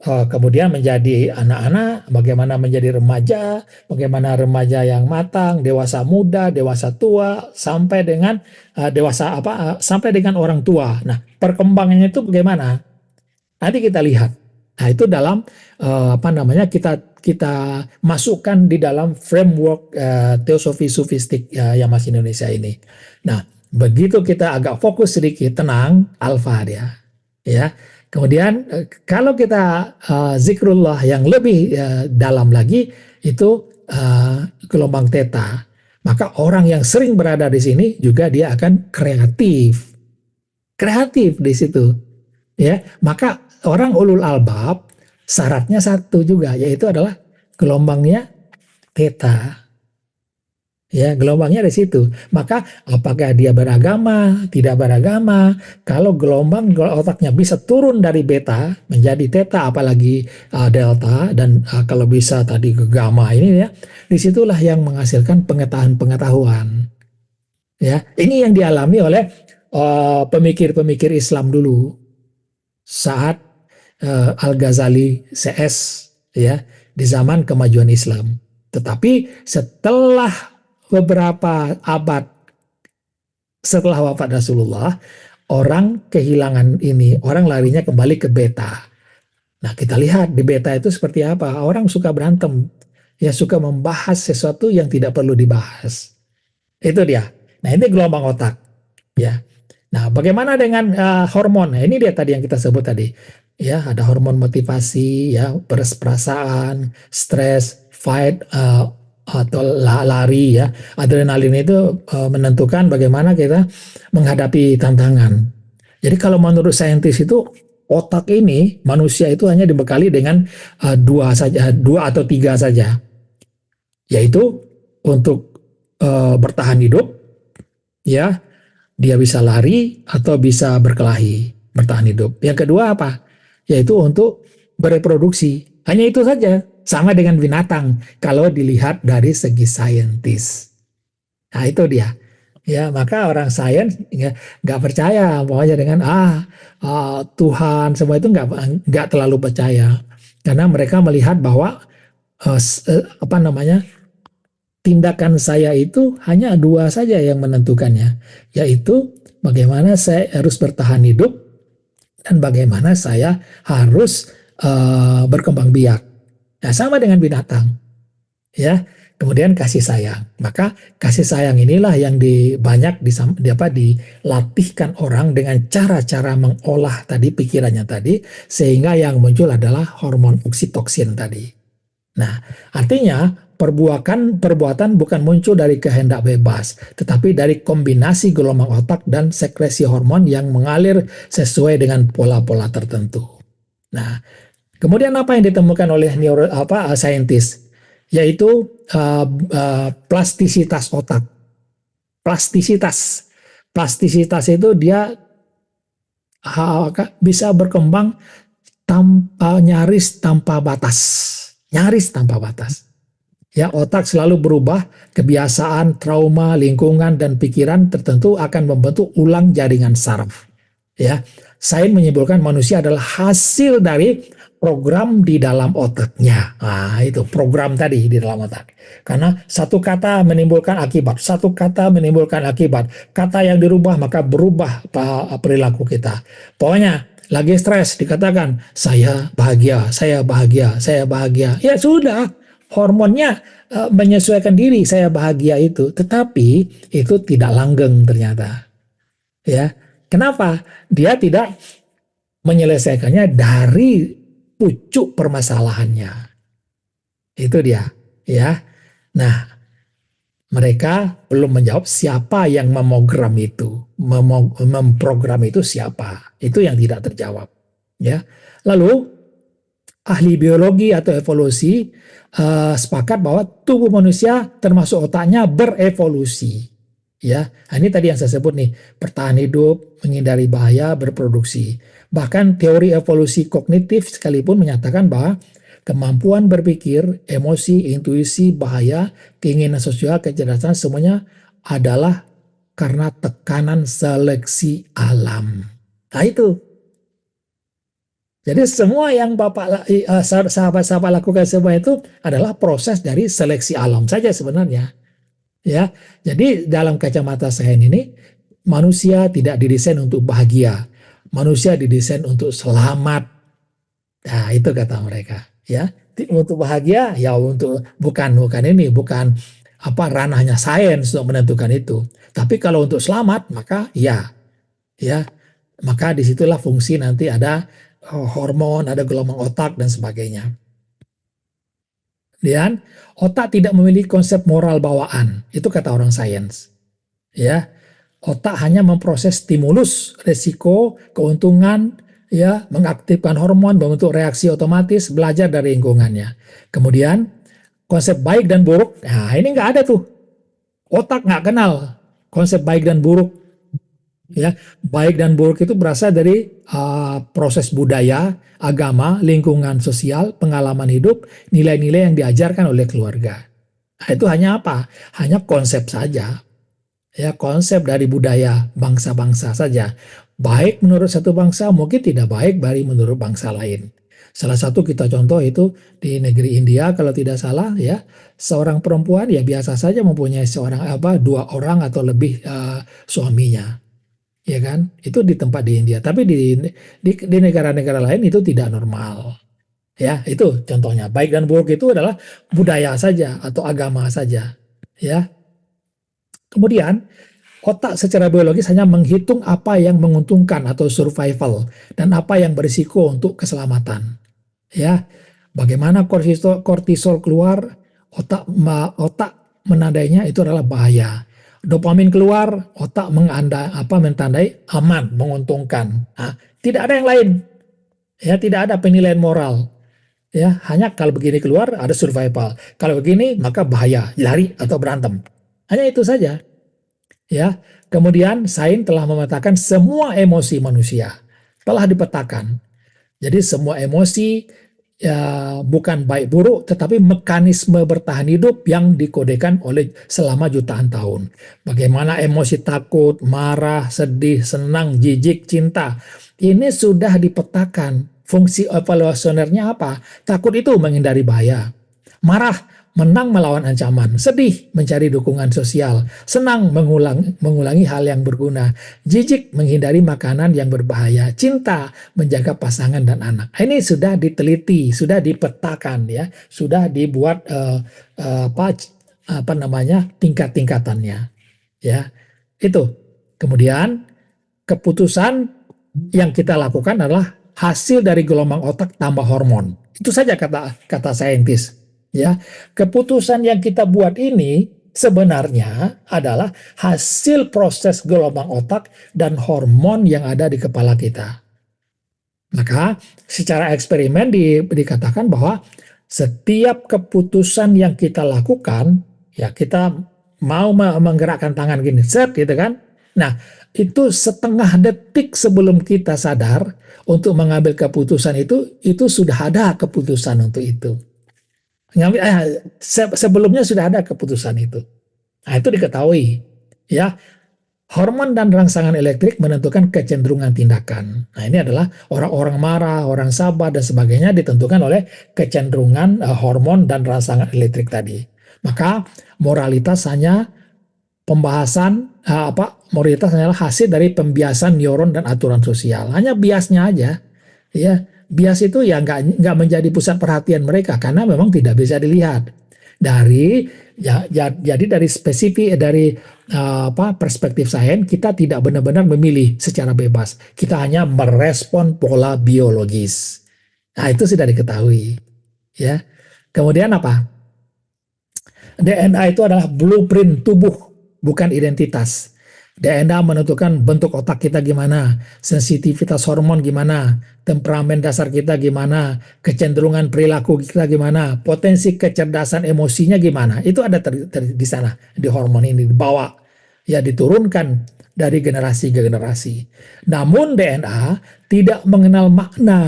kemudian menjadi anak-anak, bagaimana menjadi remaja, bagaimana remaja yang matang, dewasa muda, dewasa tua, sampai dengan sampai dengan orang tua. Nah, perkembangannya itu bagaimana? Nanti kita lihat. Nah, itu dalam kita masukkan di dalam framework teosofi sufistik yang masih Indonesia ini. Nah, begitu kita agak fokus sedikit, tenang, alfa dia, ya. Kemudian kalau kita zikrullah yang lebih dalam lagi itu gelombang theta, maka orang yang sering berada di sini juga dia akan kreatif di situ, ya. Maka orang ulul albab syaratnya satu juga, yaitu adalah gelombangnya theta. Ya, gelombangnya di situ. Maka apakah dia beragama, tidak beragama, kalau gelombang otaknya bisa turun dari beta menjadi theta, apalagi delta, dan kalau bisa tadi ke gamma ini ya, disitulah yang menghasilkan pengetahuan. Ya, ini yang dialami oleh pemikir-pemikir Islam dulu saat Al-Ghazali CS ya di zaman kemajuan Islam. Tetapi setelah beberapa abad setelah wafat Rasulullah, orang kehilangan ini, orang larinya kembali ke beta. Nah, kita lihat di beta itu seperti apa. Orang suka berantem, ya suka membahas sesuatu yang tidak perlu dibahas. Itu dia. Nah, ini gelombang otak. Ya. Nah, bagaimana dengan hormon? Nah, ini dia tadi yang kita sebut tadi. Ya, ada hormon motivasi, ya, perasaan, stres, fight, atau lari ya. Adrenalin itu menentukan bagaimana kita menghadapi tantangan. Jadi kalau menurut saintis itu otak ini manusia itu hanya dibekali dengan dua atau tiga saja, yaitu untuk bertahan hidup, ya, dia bisa lari atau bisa berkelahi, bertahan hidup. Yang kedua apa? Yaitu untuk bereproduksi. Hanya itu saja. Sama dengan binatang kalau dilihat dari segi saintis. Nah, itu dia. Ya, maka orang sains nggak percaya pokoknya dengan Tuhan semua itu nggak terlalu percaya karena mereka melihat bahwa tindakan saya itu hanya dua saja yang menentukannya, yaitu bagaimana saya harus bertahan hidup dan bagaimana saya harus berkembang biak. Nah, sama dengan binatang, ya. Kemudian kasih sayang. Maka kasih sayang inilah yang banyak dilatihkan orang dengan cara-cara mengolah tadi pikirannya tadi, sehingga yang muncul adalah hormon oksitoksin tadi. Nah, artinya perbuatan bukan muncul dari kehendak bebas, tetapi dari kombinasi gelombang otak dan sekresi hormon yang mengalir sesuai dengan pola-pola tertentu. Nah, Kemudian apa yang ditemukan oleh saintis, yaitu plastisitas otak. Plastisitas itu dia bisa berkembang nyaris tanpa batas. Nyaris tanpa batas. Ya, otak selalu berubah, kebiasaan, trauma, lingkungan, dan pikiran tertentu akan membentuk ulang jaringan saraf. Ya, sains menyebutkan manusia adalah hasil dari program di dalam otaknya. Nah, itu program tadi di dalam otak. Karena satu kata menimbulkan akibat, satu kata menimbulkan akibat. Kata yang dirubah maka berubah perilaku kita. Pokoknya lagi stres dikatakan saya bahagia, saya bahagia, saya bahagia. Ya sudah, hormonnya menyesuaikan diri saya bahagia itu, tetapi itu tidak langgeng ternyata. Ya, kenapa? Dia tidak menyelesaikannya dari pucuk permasalahannya. Itu dia, ya. Nah, mereka belum menjawab siapa yang memprogram itu. Memprogram itu siapa? Itu yang tidak terjawab, ya. Lalu ahli biologi atau evolusi sepakat bahwa tubuh manusia termasuk otaknya berevolusi. Ya, nah, ini tadi yang saya sebut nih, bertahan hidup, menghindari bahaya, berproduksi. Bahkan teori evolusi kognitif sekalipun menyatakan bahwa kemampuan berpikir, emosi, intuisi, bahaya, keinginan sosial, kecerdasan semuanya adalah karena tekanan seleksi alam. Nah itu. Jadi semua yang sahabat-sahabat lakukan semua itu adalah proses dari seleksi alam saja sebenarnya. Ya, jadi dalam kacamata sains ini manusia tidak didesain untuk bahagia, manusia didesain untuk selamat. Nah itu kata mereka. Ya, untuk bahagia ya bukan apa ranahnya sains untuk menentukan itu. Tapi kalau untuk selamat maka ya, maka disitulah fungsi nanti ada hormon, ada gelombang otak dan sebagainya. Dan otak tidak memiliki konsep moral bawaan, itu kata orang sains. Ya, otak hanya memproses stimulus, resiko, keuntungan, ya, mengaktifkan hormon, membentuk reaksi otomatis, belajar dari lingkungannya. Kemudian konsep baik dan buruk, nah ini nggak ada tuh. Otak nggak kenal konsep baik dan buruk. Ya, baik dan buruk itu berasal dari proses budaya, agama, lingkungan sosial, pengalaman hidup, nilai-nilai yang diajarkan oleh keluarga. Nah, itu hanya apa? Hanya konsep saja. Ya, konsep dari budaya bangsa-bangsa saja. Baik menurut satu bangsa, mungkin tidak baik dari menurut bangsa lain. Salah satu kita contoh itu di negeri India kalau tidak salah ya, seorang perempuan ya biasa saja mempunyai dua orang atau lebih suaminya. Ya kan, itu di tempat di India, tapi di negara-negara lain itu tidak normal. Ya, itu contohnya. Baik dan buruk itu adalah budaya saja atau agama saja. Ya. Kemudian otak secara biologis hanya menghitung apa yang menguntungkan atau survival dan apa yang berisiko untuk keselamatan. Ya, bagaimana kortisol keluar, otak menandainya itu adalah bahaya. Dopamin keluar, otak mentandai aman, menguntungkan. Nah, tidak ada yang lain. Ya, tidak ada penilaian moral. Ya, hanya kalau begini keluar ada survival. Kalau begini maka bahaya, lari atau berantem. Hanya itu saja. Ya, kemudian sains telah memetakan semua emosi manusia. Telah dipetakan. Jadi semua emosi ya, bukan baik buruk, tetapi mekanisme bertahan hidup yang dikodekan oleh selama jutaan tahun. Bagaimana emosi takut, marah, sedih, senang, jijik, cinta. Ini sudah dipetakan. Fungsi evolusionernya apa? Takut itu menghindari bahaya. Marah, menang melawan ancaman. Sedih, mencari dukungan sosial. Senang, mengulangi hal yang berguna. Jijik, menghindari makanan yang berbahaya. Cinta, menjaga pasangan dan anak. Ini sudah diteliti, sudah dipetakan, ya, sudah dibuat tingkat-tingkatannya, ya. Itu. Kemudian keputusan yang kita lakukan adalah hasil dari gelombang otak tambah hormon. Itu saja kata saintis. Ya, keputusan yang kita buat ini sebenarnya adalah hasil proses gelombang otak dan hormon yang ada di kepala kita. Maka secara eksperimen dikatakan bahwa setiap keputusan yang kita lakukan, ya kita mau menggerakkan tangan gini, set gitu kan. Nah, itu setengah detik sebelum kita sadar untuk mengambil keputusan itu sudah ada keputusan untuk itu. Sebelumnya sudah ada keputusan itu. Nah, itu diketahui. Ya, hormon dan rangsangan elektrik menentukan kecenderungan tindakan. Nah, ini adalah orang-orang marah, orang sabar, dan sebagainya ditentukan oleh kecenderungan hormon dan rangsangan elektrik tadi. Maka moralitas hanya pembahasan moralitas hanyalah hasil dari pembiasan neuron dan aturan sosial. Hanya biasnya aja, ya. Bias itu ya nggak menjadi pusat perhatian mereka karena memang tidak bisa dilihat dari jadi dari spesifik dari perspektif sains kita tidak benar-benar memilih secara bebas. Kita hanya merespon pola biologis. Nah, itu sudah diketahui, ya. Kemudian apa? DNA itu adalah blueprint tubuh, bukan identitas. DNA menentukan bentuk otak kita gimana, sensitivitas hormon gimana, temperamen dasar kita gimana, kecenderungan perilaku kita gimana, potensi kecerdasan emosinya gimana. Itu ada di sana, di hormon ini dibawa, ya diturunkan dari generasi ke generasi. Namun DNA tidak mengenal makna,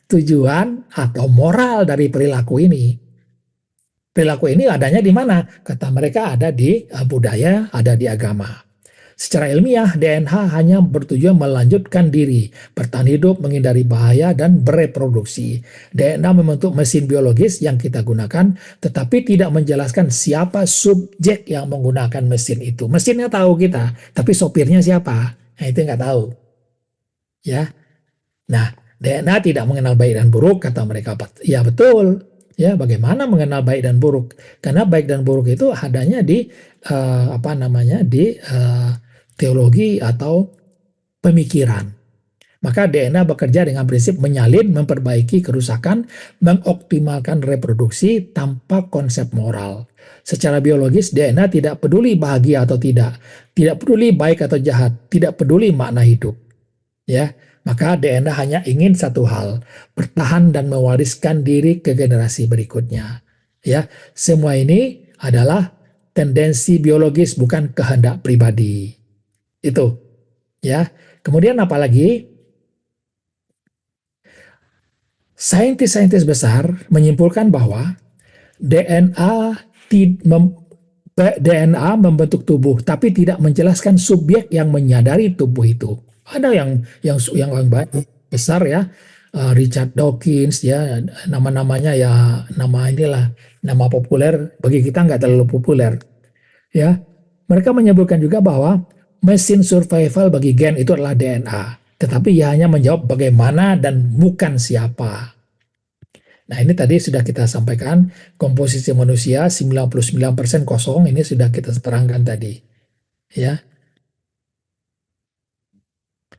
tujuan, atau moral dari perilaku ini. Perilaku ini adanya di mana? Kata mereka ada di budaya, ada di agama. Secara ilmiah, DNA hanya bertujuan melanjutkan diri, bertahan hidup, menghindari bahaya, dan bereproduksi. DNA membentuk mesin biologis yang kita gunakan, tetapi tidak menjelaskan siapa subjek yang menggunakan mesin itu. Mesinnya tahu kita, tapi sopirnya siapa? Nah, itu nggak tahu. Ya, nah, DNA tidak mengenal baik dan buruk, kata mereka. Ya betul. Ya, bagaimana mengenal baik dan buruk? Karena baik dan buruk itu adanya di teologi atau pemikiran. Maka DNA bekerja dengan prinsip menyalin, memperbaiki kerusakan, mengoptimalkan reproduksi tanpa konsep moral. Secara biologis, DNA tidak peduli bahagia atau tidak peduli baik atau jahat, tidak peduli makna hidup. Ya, maka DNA hanya ingin satu hal, bertahan dan mewariskan diri ke generasi berikutnya. Ya, semua ini adalah tendensi biologis, bukan kehendak pribadi. Itu, ya. Kemudian apalagi? Saintis-saintis besar menyimpulkan bahwa DNA DNA membentuk tubuh, tapi tidak menjelaskan subjek yang menyadari tubuh itu. Ada yang besar ya, Richard Dawkins ya, nama-namanya ya nama inilah nama populer, bagi kita nggak terlalu populer ya. Mereka menyebutkan juga bahwa mesin survival bagi gen itu adalah DNA, tetapi ia hanya menjawab bagaimana dan bukan siapa. Nah, ini tadi sudah kita sampaikan, komposisi manusia 99% kosong, ini sudah kita terangkan tadi. Ya.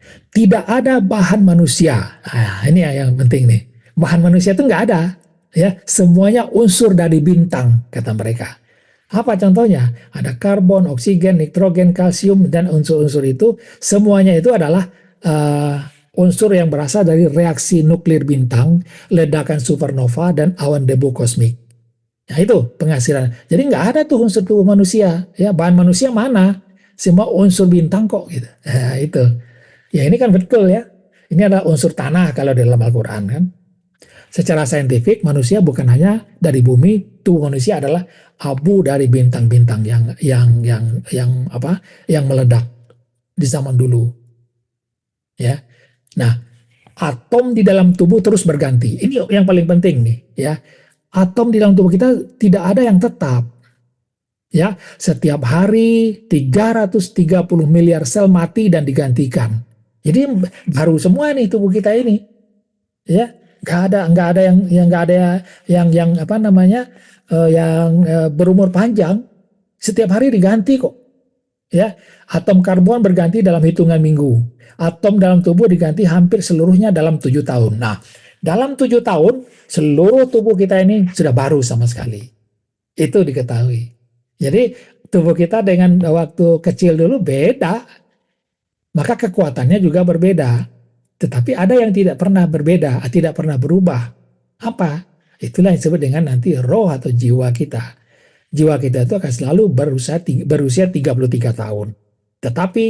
Tidak ada bahan manusia. Nah, ini yang penting nih. Bahan manusia itu nggak ada. Ya, semuanya unsur dari bintang, kata mereka. Apa contohnya? Ada karbon, oksigen, nitrogen, kalsium, dan unsur-unsur itu, semuanya itu adalah unsur yang berasal dari reaksi nuklir bintang, ledakan supernova, dan awan debu kosmik. Nah, itu penghasilan. Jadi nggak ada tuh unsur tubuh manusia. Ya, bahan manusia mana? Semua unsur bintang kok gitu. Nah, itu. Ya, ini kan betul ya. Ini adalah unsur tanah kalau di dalam Al-Quran kan. Secara saintifik manusia bukan hanya dari bumi, tubuh manusia adalah abu dari bintang-bintang yang meledak di zaman dulu. Ya. Nah, atom di dalam tubuh terus berganti. Ini yang paling penting nih, ya. Atom di dalam tubuh kita tidak ada yang tetap. Ya, setiap hari 330 miliar sel mati dan digantikan. Jadi baru semua nih tubuh kita ini. Ya, nggak ada yang apa namanya berumur panjang. Setiap hari diganti kok. Ya, atom karbon berganti dalam hitungan minggu. Atom dalam tubuh diganti hampir seluruhnya dalam 7 tahun. Nah, dalam 7 tahun seluruh tubuh kita ini sudah baru sama sekali. Itu diketahui. Jadi tubuh kita dengan waktu kecil dulu beda, maka kekuatannya juga berbeda. Tetapi ada yang tidak pernah berbeda, tidak pernah berubah. Apa? Itulah yang disebut dengan nanti roh atau jiwa kita. Jiwa kita itu akan selalu berusia 33 tahun. Tetapi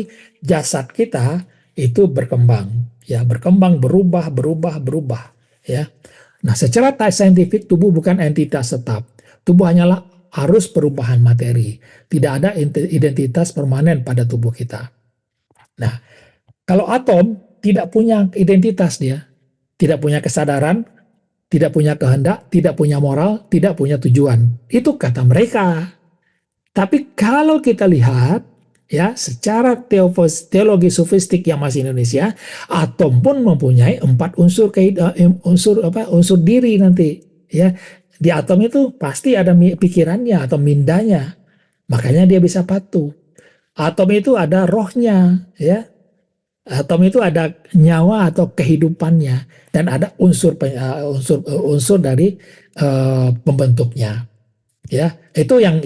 jasad kita itu berkembang, ya, berkembang, berubah, ya. Nah, secara saintifik tubuh bukan entitas tetap. Tubuh hanyalah arus perubahan materi. Tidak ada identitas permanen pada tubuh kita. Nah, kalau atom tidak punya identitas dia, tidak punya kesadaran, tidak punya kehendak, tidak punya moral, tidak punya tujuan. Itu kata mereka. Tapi kalau kita lihat, ya, secara teologi sofistik yang masih Indonesia, atom pun mempunyai 4 unsur diri nanti, ya. Di atom itu pasti ada pikirannya atau mindanya, makanya dia bisa patuh. Atom itu ada rohnya, ya. Atom itu ada nyawa atau kehidupannya, dan ada unsur dari pembentuknya. Ya, itu yang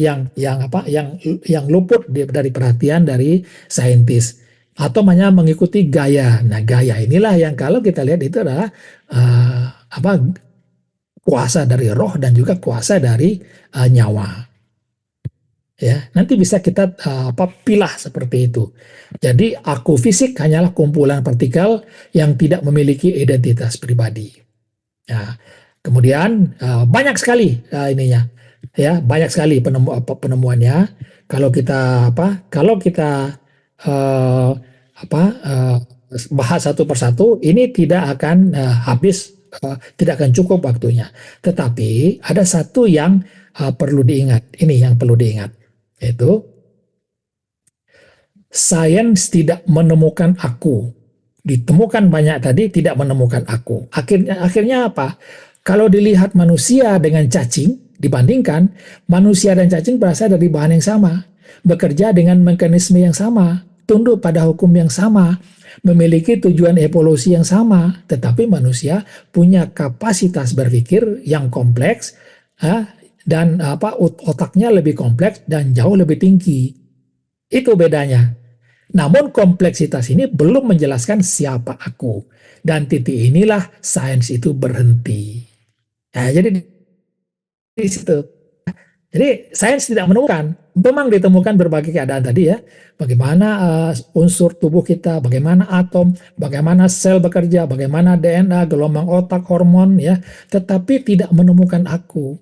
luput dari perhatian dari saintis. Atau hanya mengikuti gaya. Nah, gaya inilah yang kalau kita lihat itu adalah kuasa dari roh dan juga kuasa dari nyawa. Ya, nanti bisa kita pilah seperti itu. Jadi aku fisik hanyalah kumpulan partikel yang tidak memiliki identitas pribadi. Ya, kemudian banyak sekali ininya, ya, banyak sekali penemuannya. Kalau kita bahas satu persatu, ini tidak akan habis, tidak akan cukup waktunya. Tetapi ada satu yang perlu diingat. Ini yang perlu diingat, yaitu sains tidak menemukan aku. Ditemukan banyak tadi, tidak menemukan aku. Akhirnya apa? Kalau dilihat manusia dengan cacing, dibandingkan, manusia dan cacing berasal dari bahan yang sama, bekerja dengan mekanisme yang sama, tunduk pada hukum yang sama, memiliki tujuan evolusi yang sama, tetapi manusia punya kapasitas berpikir yang kompleks, dan otaknya lebih kompleks dan jauh lebih tinggi. Itu bedanya. Namun kompleksitas ini belum menjelaskan siapa aku. Dan titik inilah sains itu berhenti. Nah, jadi di situ. Jadi sains tidak menemukan. Memang ditemukan berbagai keadaan tadi, ya. Bagaimana unsur tubuh kita, bagaimana atom, bagaimana sel bekerja, bagaimana DNA, gelombang otak, hormon, ya. Tetapi tidak menemukan aku.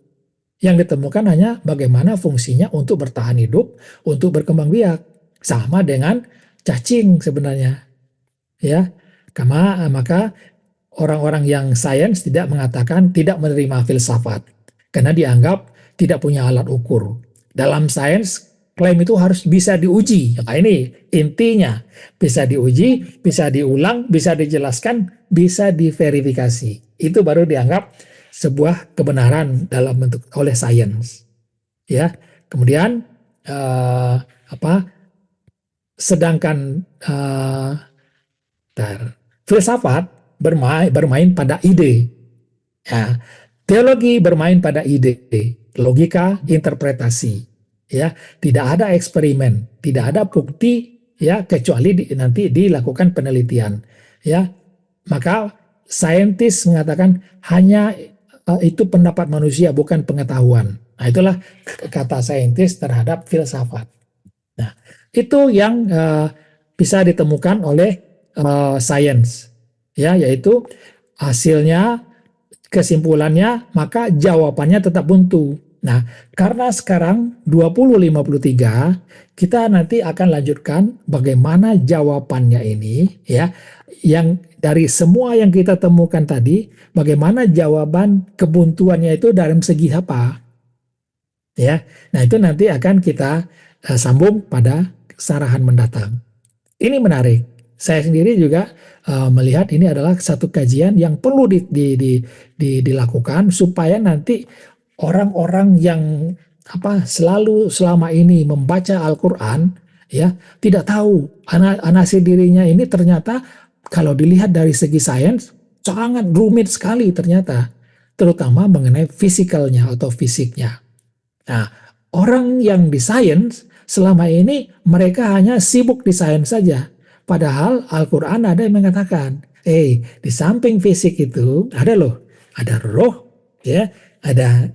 Yang ditemukan hanya bagaimana fungsinya untuk bertahan hidup, untuk berkembang biak. Sama dengan cacing sebenarnya, ya. Maka orang-orang yang sains tidak menerima filsafat karena dianggap tidak punya alat ukur. Dalam sains, klaim itu harus bisa diuji. Nah, ini intinya, bisa diuji, bisa diulang, bisa dijelaskan, bisa diverifikasi. Itu baru dianggap sebuah kebenaran dalam bentuk oleh sains, ya. Kemudian sedangkan filsafat bermain pada ide, ya. Teologi bermain pada ide, logika, interpretasi, ya. Tidak ada eksperimen, tidak ada bukti, ya, kecuali nanti dilakukan penelitian, ya. Maka saintis mengatakan hanya itu pendapat manusia, bukan pengetahuan. Nah, itulah kata saintis terhadap filsafat. Nah, itu yang bisa ditemukan oleh sains, ya, yaitu hasilnya, kesimpulannya, maka jawabannya tetap buntu. Nah, karena sekarang 2053, kita nanti akan lanjutkan bagaimana jawabannya ini, ya, yang dari semua yang kita temukan tadi, bagaimana jawaban kebuntuannya itu dari segi apa, ya. Nah, itu nanti akan kita sambung pada sarahan mendatang. Ini menarik. Saya sendiri juga melihat ini adalah satu kajian yang perlu dilakukan supaya nanti orang-orang yang selalu selama ini membaca Al-Quran, ya, tidak tahu anasir dirinya ini ternyata kalau dilihat dari segi sains sangat rumit sekali ternyata, terutama mengenai fisikalnya atau fisiknya. Nah, orang yang di sains selama ini mereka hanya sibuk di sains saja. Padahal Al-Quran ada yang mengatakan Di samping fisik itu ada loh, ada roh, ya, ada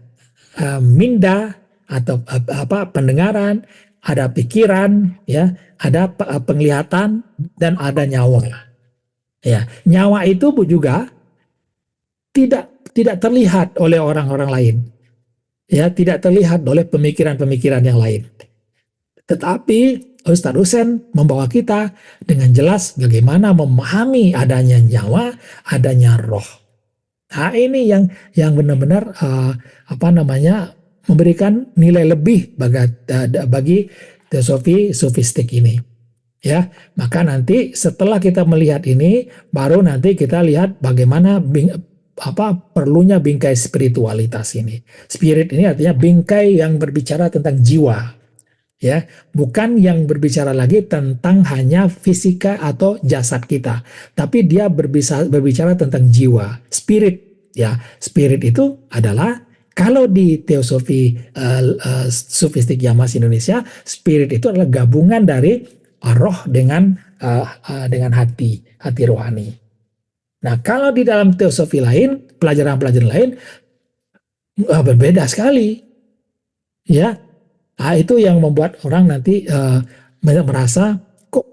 minda atau apa pendengaran, ada pikiran, ya, ada penglihatan dan ada nyawa. Ya, nyawa itu juga tidak tidak terlihat oleh orang-orang lain. Ya, tidak terlihat oleh pemikiran-pemikiran yang lain. Tetapi Ustadz Husain membawa kita dengan jelas bagaimana memahami adanya nyawa, adanya roh. Nah, ini yang benar-benar apa namanya memberikan nilai lebih bagi teosofi sufistik ini. Ya, maka nanti setelah kita melihat ini, baru nanti kita lihat bagaimana perlunya bingkai spiritualitas ini. Spirit ini artinya bingkai yang berbicara tentang jiwa, ya, bukan yang berbicara lagi tentang hanya fisika atau jasad kita, tapi dia berbicara tentang jiwa, spirit, ya. Spirit itu adalah kalau di teosofi sufistik Yamas Indonesia, spirit itu adalah gabungan dari roh dengan hati rohani. Nah, kalau di dalam teosofi lain, pelajaran-pelajaran lain berbeda sekali, ya. Nah, itu yang membuat orang nanti merasa kok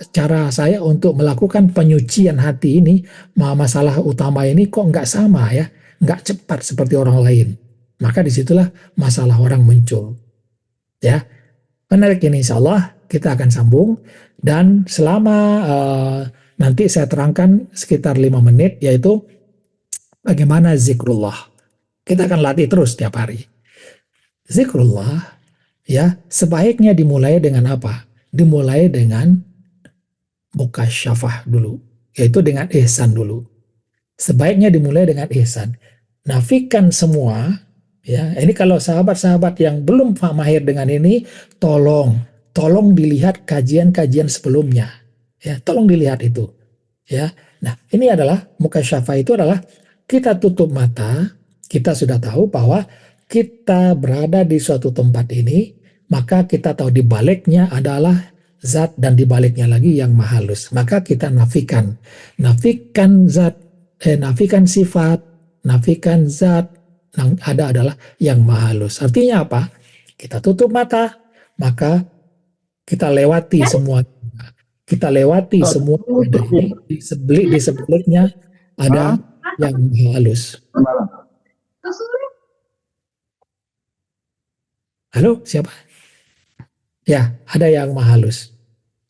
cara saya untuk melakukan penyucian hati ini, masalah utama ini kok nggak sama ya, nggak cepat seperti orang lain. Maka disitulah masalah orang muncul. Ya, menarik ini, insya Allah kita akan sambung, dan selama nanti saya terangkan sekitar 5 menit, yaitu bagaimana zikrullah. Kita akan latih terus tiap hari. Zikrullah, ya, sebaiknya dimulai dengan apa? Dimulai dengan mukasyafah dulu, yaitu dengan ihsan dulu. Sebaiknya dimulai dengan ihsan. Nafikan semua, ya. Ini kalau sahabat-sahabat yang belum mahir dengan ini, tolong dilihat kajian-kajian sebelumnya, ya. Tolong dilihat itu, ya. Nah, ini adalah mukasyafah, itu adalah kita tutup mata, kita sudah tahu bahwa kita berada di suatu tempat ini, maka kita tahu di baliknya adalah zat dan di baliknya lagi yang maha halus. Maka kita nafikan zat, nafikan sifat, nafikan zat yang ada adalah yang maha halus. Artinya apa? Kita tutup mata, maka kita lewati semua. Kita lewati semua ini, di sebeliknya ada yang maha halus. Halo, siapa? Ya, ada yang maha halus.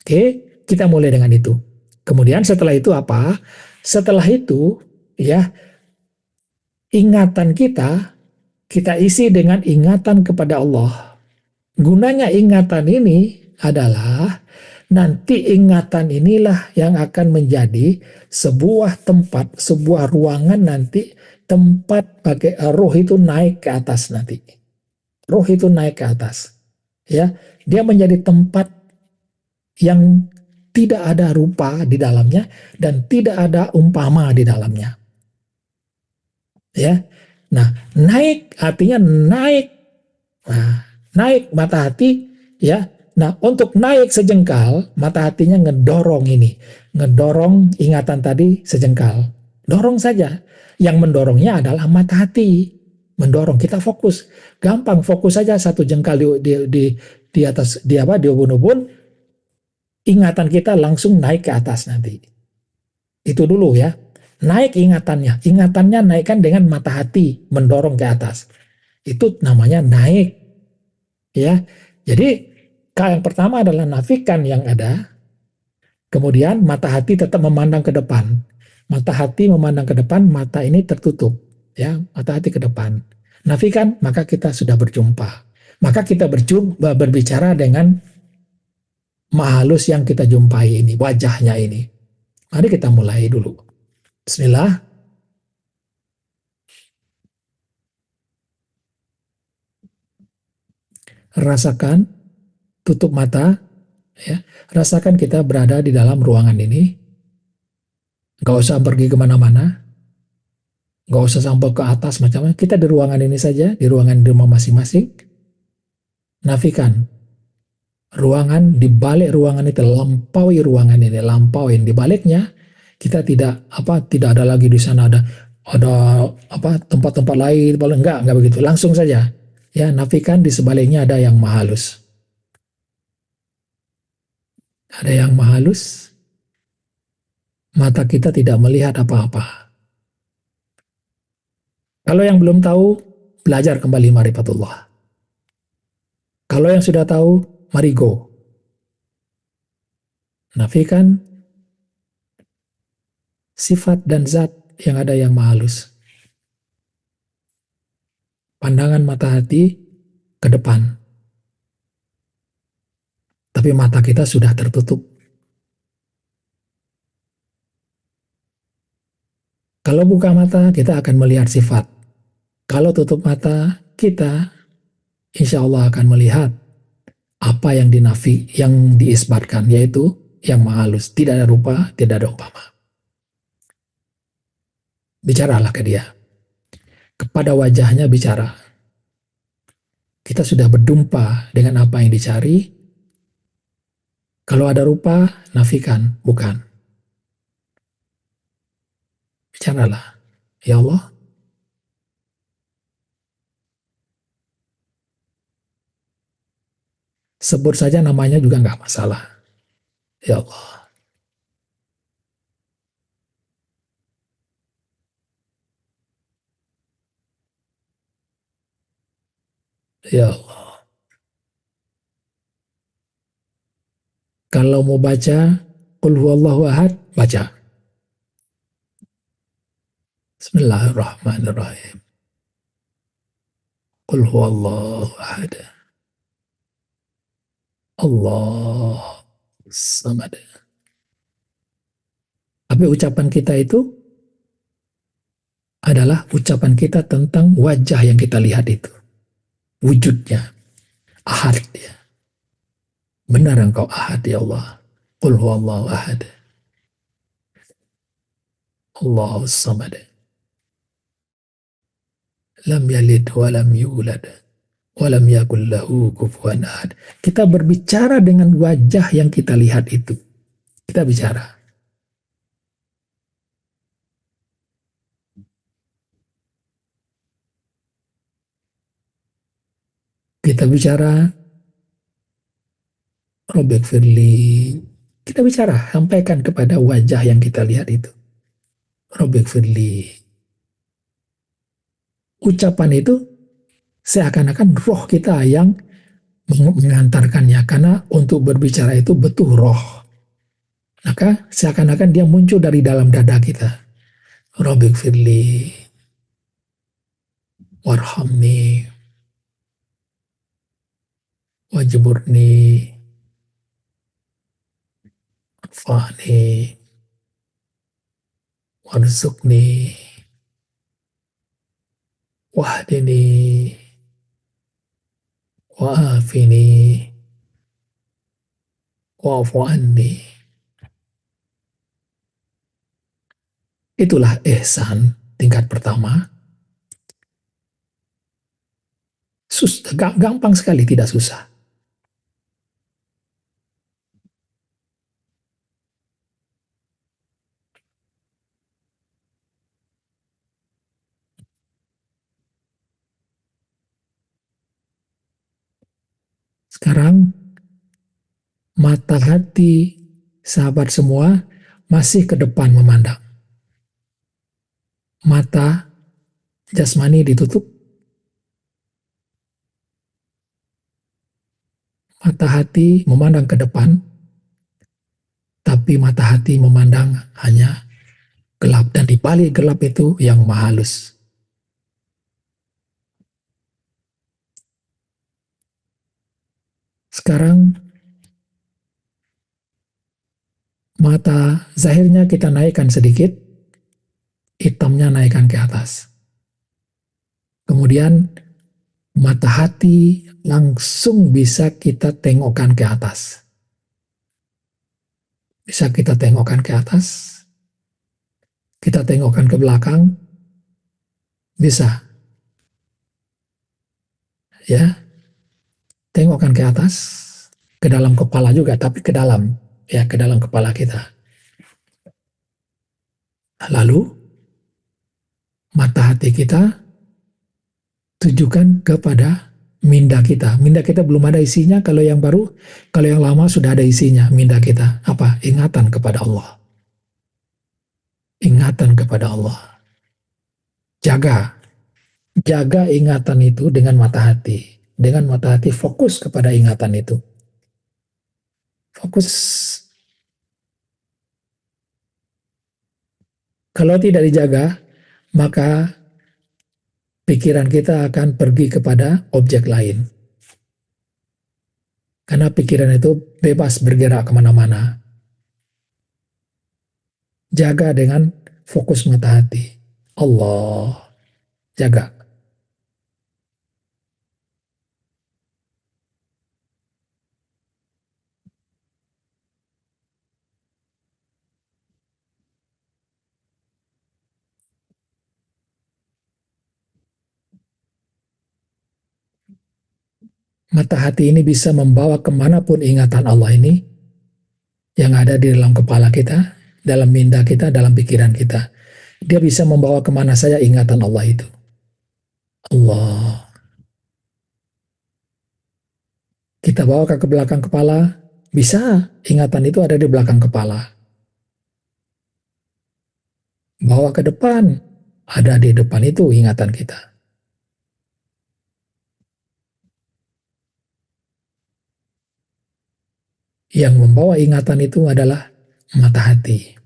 Oke, kita mulai dengan itu. Kemudian setelah itu apa? Setelah itu, ya, ingatan kita isi dengan ingatan kepada Allah. Gunanya ingatan ini adalah nanti ingatan inilah yang akan menjadi sebuah tempat, sebuah ruangan nanti, tempat bagi roh itu naik ke atas nanti. Roh itu naik ke atas, ya. Dia menjadi tempat yang tidak ada rupa di dalamnya dan tidak ada umpama di dalamnya, ya. Nah, naik artinya naik, naik mata hati, ya. Nah, untuk naik sejengkal, mata hatinya ngedorong ingatan tadi sejengkal, dorong saja. Yang mendorongnya adalah mata hati. Mendorong, kita fokus, gampang, fokus saja satu jengkal di atas, di ubun-ubun, ingatan kita langsung naik ke atas nanti. Itu dulu, ya, naik ingatannya naikkan dengan mata hati, mendorong ke atas, itu namanya naik, ya. Jadi yang pertama adalah nafikan yang ada, kemudian mata hati tetap memandang ke depan, mata hati memandang ke depan, mata ini tertutup, ya, mata hati ke depan. Nafikan, maka kita sudah berjumpa. Maka kita berbicara dengan maha halus yang kita jumpai ini, wajahnya ini. Mari kita mulai dulu. Bismillah. Rasakan, tutup mata, ya. Rasakan kita berada di dalam ruangan ini. Gak usah pergi kemana-mana. Gak usah sampai ke atas macam-macam. Kita di ruangan ini saja, di ruangan di rumah masing-masing. Nafikan. Ruangan, di balik ruangan itu, lampauin di baliknya. Kita tidak ada lagi di sana ada tempat-tempat lain, enggak begitu. Langsung saja. Ya, nafikan di sebaliknya ada yang maha halus. Ada yang maha halus, mata kita tidak melihat apa-apa. Kalau yang belum tahu, belajar kembali marifatullah. Kalau yang sudah tahu, mari go. Nafikan sifat dan zat yang ada yang maha halus. Pandangan mata hati ke depan. Tapi mata kita sudah tertutup. Kalau buka mata, kita akan melihat sifat. Kalau tutup mata, kita insya Allah akan melihat apa yang yang diisbatkan, yaitu yang maha halus. Tidak ada rupa, tidak ada umpama. Bicaralah ke dia. Kepada wajahnya bicara. Kita sudah berdumpa dengan apa yang dicari. Kalau ada rupa, nafikan, bukan. Bicaralah. Ya Allah, sebut saja namanya juga nggak masalah. Ya Allah, ya Allah. Kalau mau baca, Qul huwallahu ahad, baca. Bismillahirrahmanirrahim. Qul huwallahu ahad. Allah samad. Tapi ucapan kita itu adalah ucapan kita tentang wajah yang kita lihat itu. Wujudnya. Ahad ya. Benar engkau ahad ya Allah. Qul huwallahu ahad. Allahu samad. Lam yalid wa lam yulad. Wa lam yakul lahu kufuwan ahad. Kita berbicara dengan wajah yang kita lihat itu. Kita bicara. Kita bicara Robek Firly. Kita bicara, sampaikan kepada wajah yang kita lihat itu. Robek Firly. Ucapan itu seakan-akan roh kita yang mengantarkannya. Karena untuk berbicara itu butuh roh. Maka seakan-akan dia muncul dari dalam dada kita. Robek Firly. Warhamni. Wajburni. Fani. Warzukni. Wahdini. Wa'afini. Wa'afu anni. Itulah ihsan tingkat pertama. Gampang sekali, tidak susah. Sekarang mata hati sahabat semua masih ke depan memandang. Mata jasmani ditutup. Mata hati memandang ke depan, tapi mata hati memandang hanya gelap. Dan di balik gelap itu yang maha halus. Sekarang mata zahirnya kita naikkan sedikit, hitamnya naikkan ke atas. Kemudian mata hati langsung bisa kita tengokkan ke atas. Bisa kita tengokkan ke atas, kita tengokkan ke belakang, bisa. Ya, tengokkan ke atas, ke dalam kepala juga, tapi ke dalam, ya ke dalam kepala kita. Lalu mata hati kita tujukan kepada minda kita. Minda kita belum ada isinya, kalau yang baru, kalau yang lama sudah ada isinya. Minda kita apa? Ingatan kepada Allah. Ingatan kepada Allah. Jaga, jaga ingatan itu dengan mata hati. Dengan mata hati fokus kepada ingatan itu. Fokus. Kalau tidak dijaga, maka pikiran kita akan pergi kepada objek lain. Karena pikiran itu bebas bergerak kemana-mana. Jaga dengan fokus mata hati. Allah, jaga. Mata hati ini bisa membawa kemanapun ingatan Allah ini yang ada di dalam kepala kita, dalam minda kita, dalam pikiran kita. Dia bisa membawa kemana saja ingatan Allah itu. Allah. Kita bawa ke belakang kepala, bisa ingatan itu ada di belakang kepala. Bawa ke depan, ada di depan itu ingatan kita. Yang membawa ingatan itu adalah mata hati.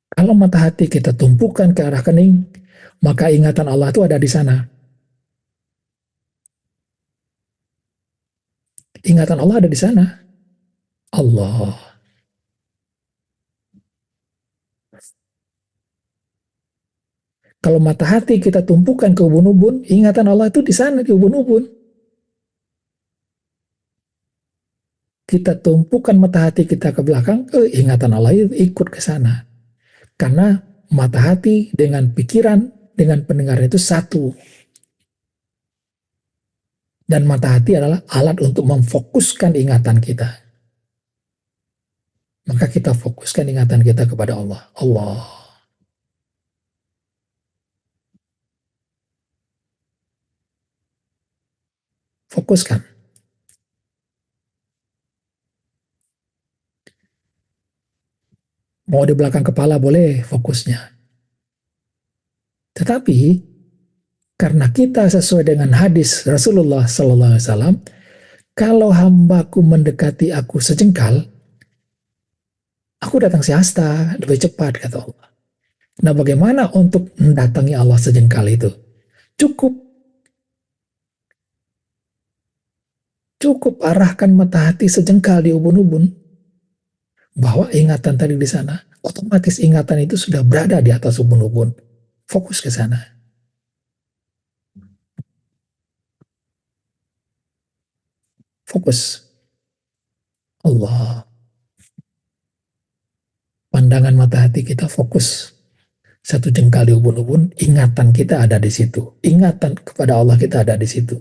Kalau mata hati kita tumpukan ke arah kening, maka ingatan Allah itu ada di sana. Ingatan Allah ada di sana. Allah. Kalau mata hati kita tumpukan ke ubun-ubun, ingatan Allah itu di sana, di ubun-ubun. Kita tumpukan mata hati kita ke belakang, ingatan Allah itu ikut ke sana. Karena mata hati dengan pikiran, dengan pendengaran itu satu. Dan mata hati adalah alat untuk memfokuskan ingatan kita. Maka kita fokuskan ingatan kita kepada Allah. Allah. Fokuskan. Mau di belakang kepala boleh fokusnya. Tetapi karena kita sesuai dengan hadis Rasulullah SAW, kalau hambaku mendekati aku sejengkal, aku datang siasta, lebih cepat, kata Allah. Nah, bagaimana untuk mendatangi Allah sejengkal itu? Cukup arahkan mata hati sejengkal di ubun-ubun, bahwa ingatan tadi di sana, otomatis ingatan itu sudah berada di atas ubun-ubun. Fokus ke sana. Fokus. Allah. Pandangan mata hati kita fokus. Satu jengkal di ubun-ubun, ingatan kita ada di situ. Ingatan kepada Allah kita ada di situ.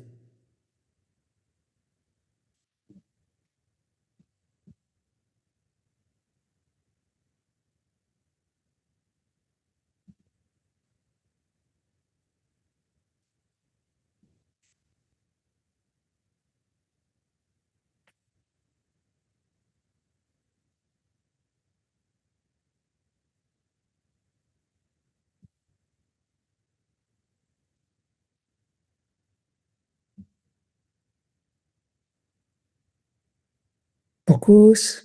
Fokus.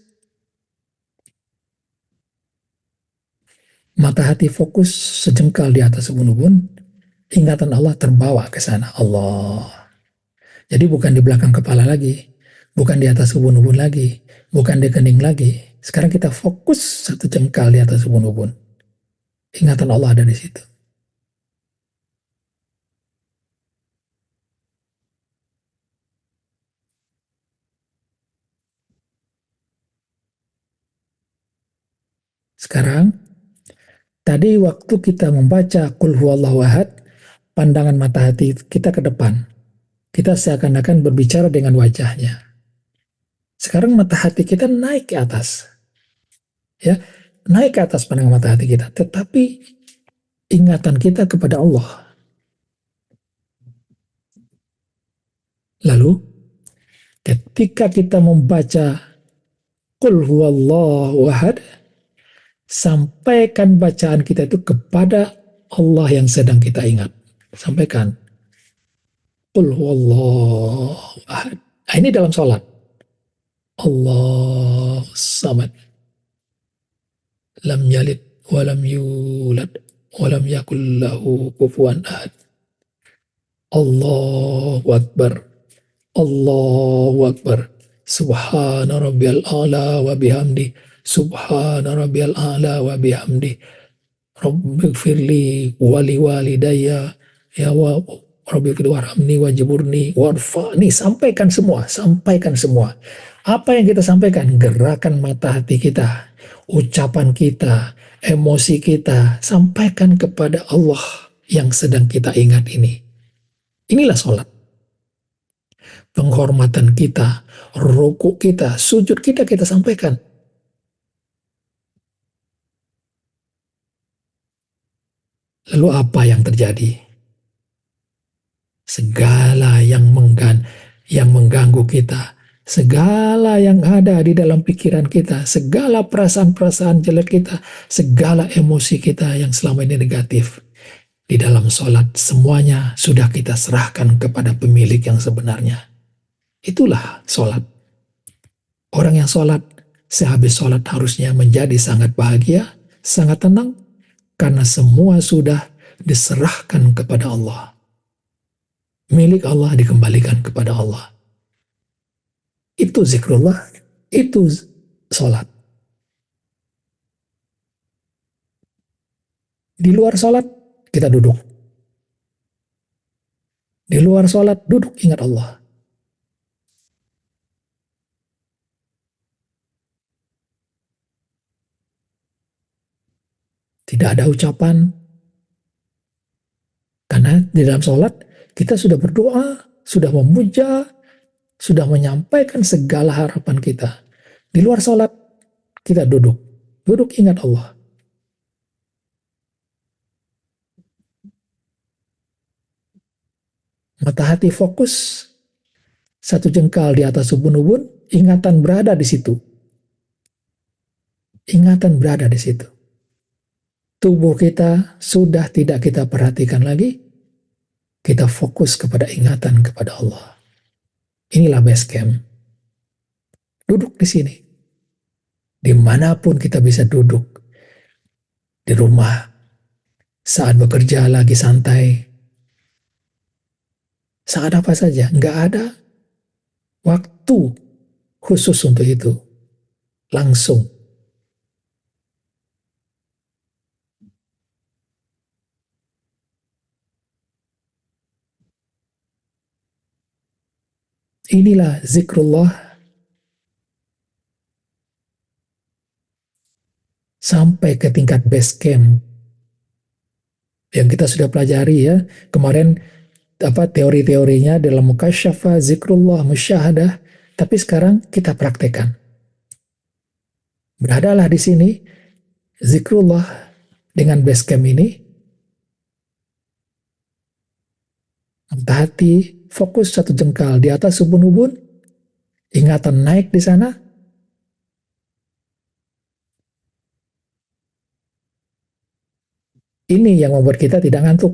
Mata hati fokus sejengkal di atas ubun-ubun, ingatan Allah terbawa ke sana. Allah. Jadi bukan di belakang kepala lagi, bukan di atas ubun-ubun lagi, bukan di kening lagi. Sekarang kita fokus satu jengkal di atas ubun-ubun. Ingatan Allah ada di situ. Sekarang, tadi waktu kita membaca Qul huwallahu ahad, pandangan mata hati kita ke depan. Kita seakan-akan berbicara dengan wajahnya. Sekarang mata hati kita naik ke atas, ya, naik ke atas pandangan mata hati kita, tetapi ingatan kita kepada Allah. Lalu ketika kita membaca Qul huwallahu ahad, sampaikan bacaan kita itu kepada Allah yang sedang kita ingat. Sampaikan Qul huwallahu ahad. Nah, ini dalam sholat. Allah samad. Lam yalid walam yulad walam yakul lahu kufuwan ahad. Allahu akbar. Allahu akbar. Subhana rabbiyal a'la wa bihamdi. Subhana rabbiyal a'la wa bihamdi. Rabbighfirli wali walidayya ya wa Rabbighfir warhamni wajburni warfa'ni. Sampaikan semua, sampaikan semua. Apa yang kita sampaikan? Gerakan mata hati kita, ucapan kita, emosi kita, sampaikan kepada Allah yang sedang kita ingat ini. Inilah sholat. Penghormatan kita, rukuk kita, sujud kita, kita sampaikan. Lalu apa yang terjadi? Segala yang mengganggu kita, segala yang ada di dalam pikiran kita, segala perasaan-perasaan jelek kita, segala emosi kita yang selama ini negatif, di dalam sholat semuanya sudah kita serahkan kepada pemilik yang sebenarnya. Itulah sholat. Orang yang sholat, sehabis sholat harusnya menjadi sangat bahagia, sangat tenang, karena semua sudah diserahkan kepada Allah. Milik Allah dikembalikan kepada Allah. Itu zikrullah, itu sholat. Di luar sholat, kita duduk. Di luar sholat, duduk ingat Allah. Tidak ada ucapan, karena di dalam sholat kita sudah berdoa, sudah memuja, sudah menyampaikan segala harapan kita. Di luar sholat kita duduk, duduk ingat Allah. Mata hati fokus, satu jengkal di atas ubun-ubun, ingatan berada di situ. Ingatan berada di situ. Tubuh kita sudah tidak kita perhatikan lagi, kita fokus kepada ingatan kepada Allah. Inilah base camp. Duduk di sini. Dimanapun kita bisa duduk. Di rumah, saat bekerja lagi santai, saat apa saja, nggak ada waktu khusus untuk itu. Langsung. Inilah zikrullah sampai ke tingkat base camp yang kita sudah pelajari ya kemarin, teori-teorinya dalam mukasyafah, zikrullah, musyahadah, tapi sekarang kita praktekkan. Beradalah di sini zikrullah dengan base camp ini, mata hati fokus satu jengkal di atas ubun-ubun, ingatan naik di sana. Ini yang membuat kita tidak ngantuk.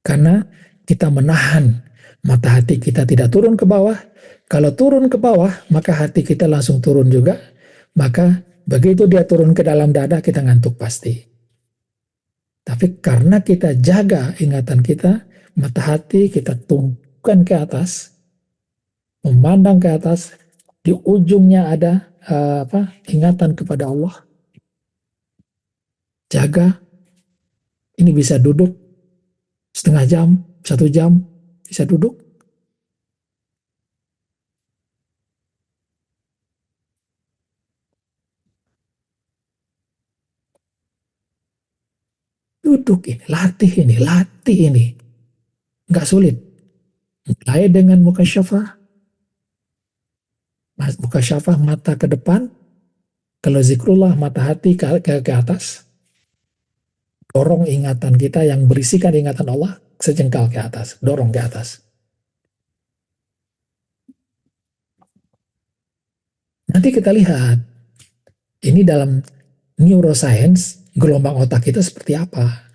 Karena kita menahan mata hati kita tidak turun ke bawah. Kalau turun ke bawah, maka hati kita langsung turun juga. Maka begitu dia turun ke dalam dada, kita ngantuk pasti. Tapi karena kita jaga ingatan kita, mata hati kita tumpukan ke atas, memandang ke atas, di ujungnya ada ingatan kepada Allah. Jaga, ini bisa duduk setengah jam, 1 jam, bisa duduk. Duduk ini, latih ini. Nggak sulit. Mulai dengan mukasyafah, mukasyafah mata ke depan, kalau zikrullah mata hati ke atas, dorong ingatan kita yang berisikan ingatan Allah sejengkal ke atas, dorong ke atas. Nanti kita lihat, ini dalam neuroscience, gelombang otak kita seperti apa.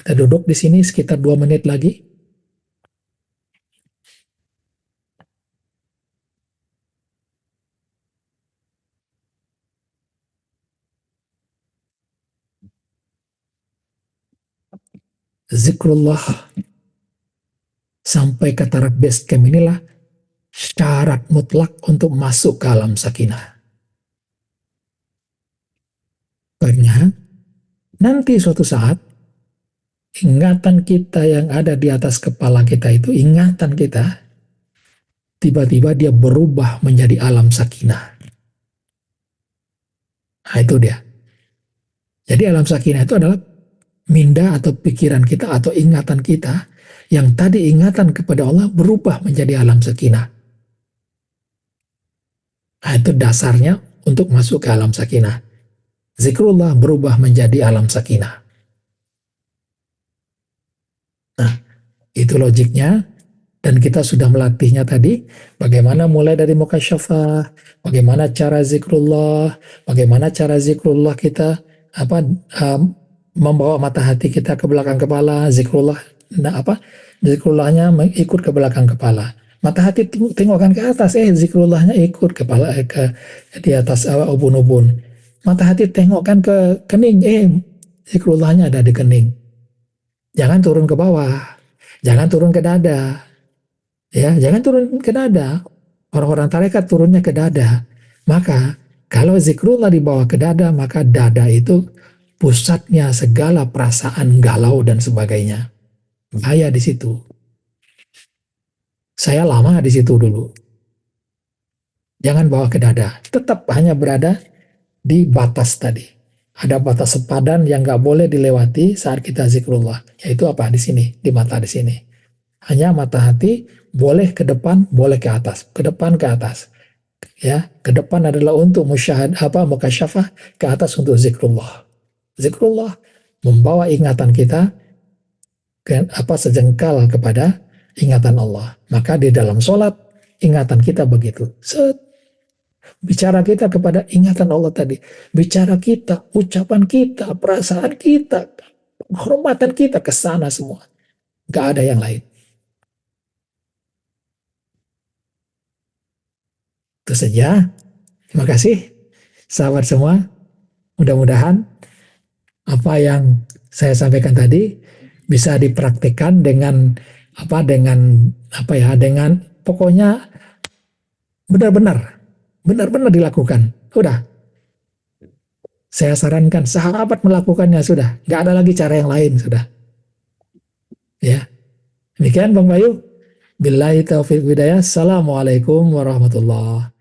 Kita duduk di sini sekitar 2 menit lagi. Zikrullah sampai ke taraf base camp inilah syarat mutlak untuk masuk ke alam sakinah. Karena nanti suatu saat ingatan kita yang ada di atas kepala kita itu, ingatan kita tiba-tiba dia berubah menjadi alam sakinah. Nah itu dia. Jadi alam sakinah itu adalah minda atau pikiran kita atau ingatan kita yang tadi ingatan kepada Allah berubah menjadi alam sakinah. Nah itu dasarnya untuk masuk ke alam sakinah. Zikrullah berubah menjadi alam sakinah. Nah itu logiknya. Dan kita sudah melatihnya tadi, bagaimana mulai dari mukasyafah, bagaimana cara zikrullah, bagaimana cara zikrullah kita membawa mata hati kita ke belakang kepala, zikrullah, zikrullahnya ikut ke belakang kepala. Mata hati tengokkan ke atas, zikrullahnya ikut kepala ke di atas ubun-ubun. Mata hati tengokkan ke kening, zikrullahnya ada di kening. Jangan turun ke bawah, jangan turun ke dada. Ya, jangan turun ke dada. Orang-orang tarekat turunnya ke dada. Maka kalau zikrullah dibawa ke dada, maka dada itu pusatnya segala perasaan galau dan sebagainya. Bahaya di situ. Saya lama di situ dulu. Jangan bawa ke dada. Tetap hanya berada di batas tadi. Ada batas sepadan yang nggak boleh dilewati saat kita zikrullah. Yaitu apa? Di sini, di mata di sini. Hanya mata hati boleh ke depan, boleh ke atas, ke depan ke atas. Ya, ke depan adalah untuk mukasyafah, ke atas untuk zikrullah. Zikrullah membawa ingatan kita ke sejengkal kepada ingatan Allah. Maka di dalam sholat ingatan kita begitu. Bicara kita kepada ingatan Allah tadi, bicara kita, ucapan kita, perasaan kita, penghormatan kita ke sana semua. Gak ada yang lain. Itu saja. Terima kasih sahabat semua. Mudah-mudahan apa yang saya sampaikan tadi bisa dipraktikkan dengan dengan pokoknya benar-benar dilakukan. Udah. Saya sarankan sahabat melakukannya sudah. Nggak ada lagi cara yang lain sudah. Ya. Demikian Bang Bayu. Billahi taufiq hidayah. Assalamualaikum warahmatullahi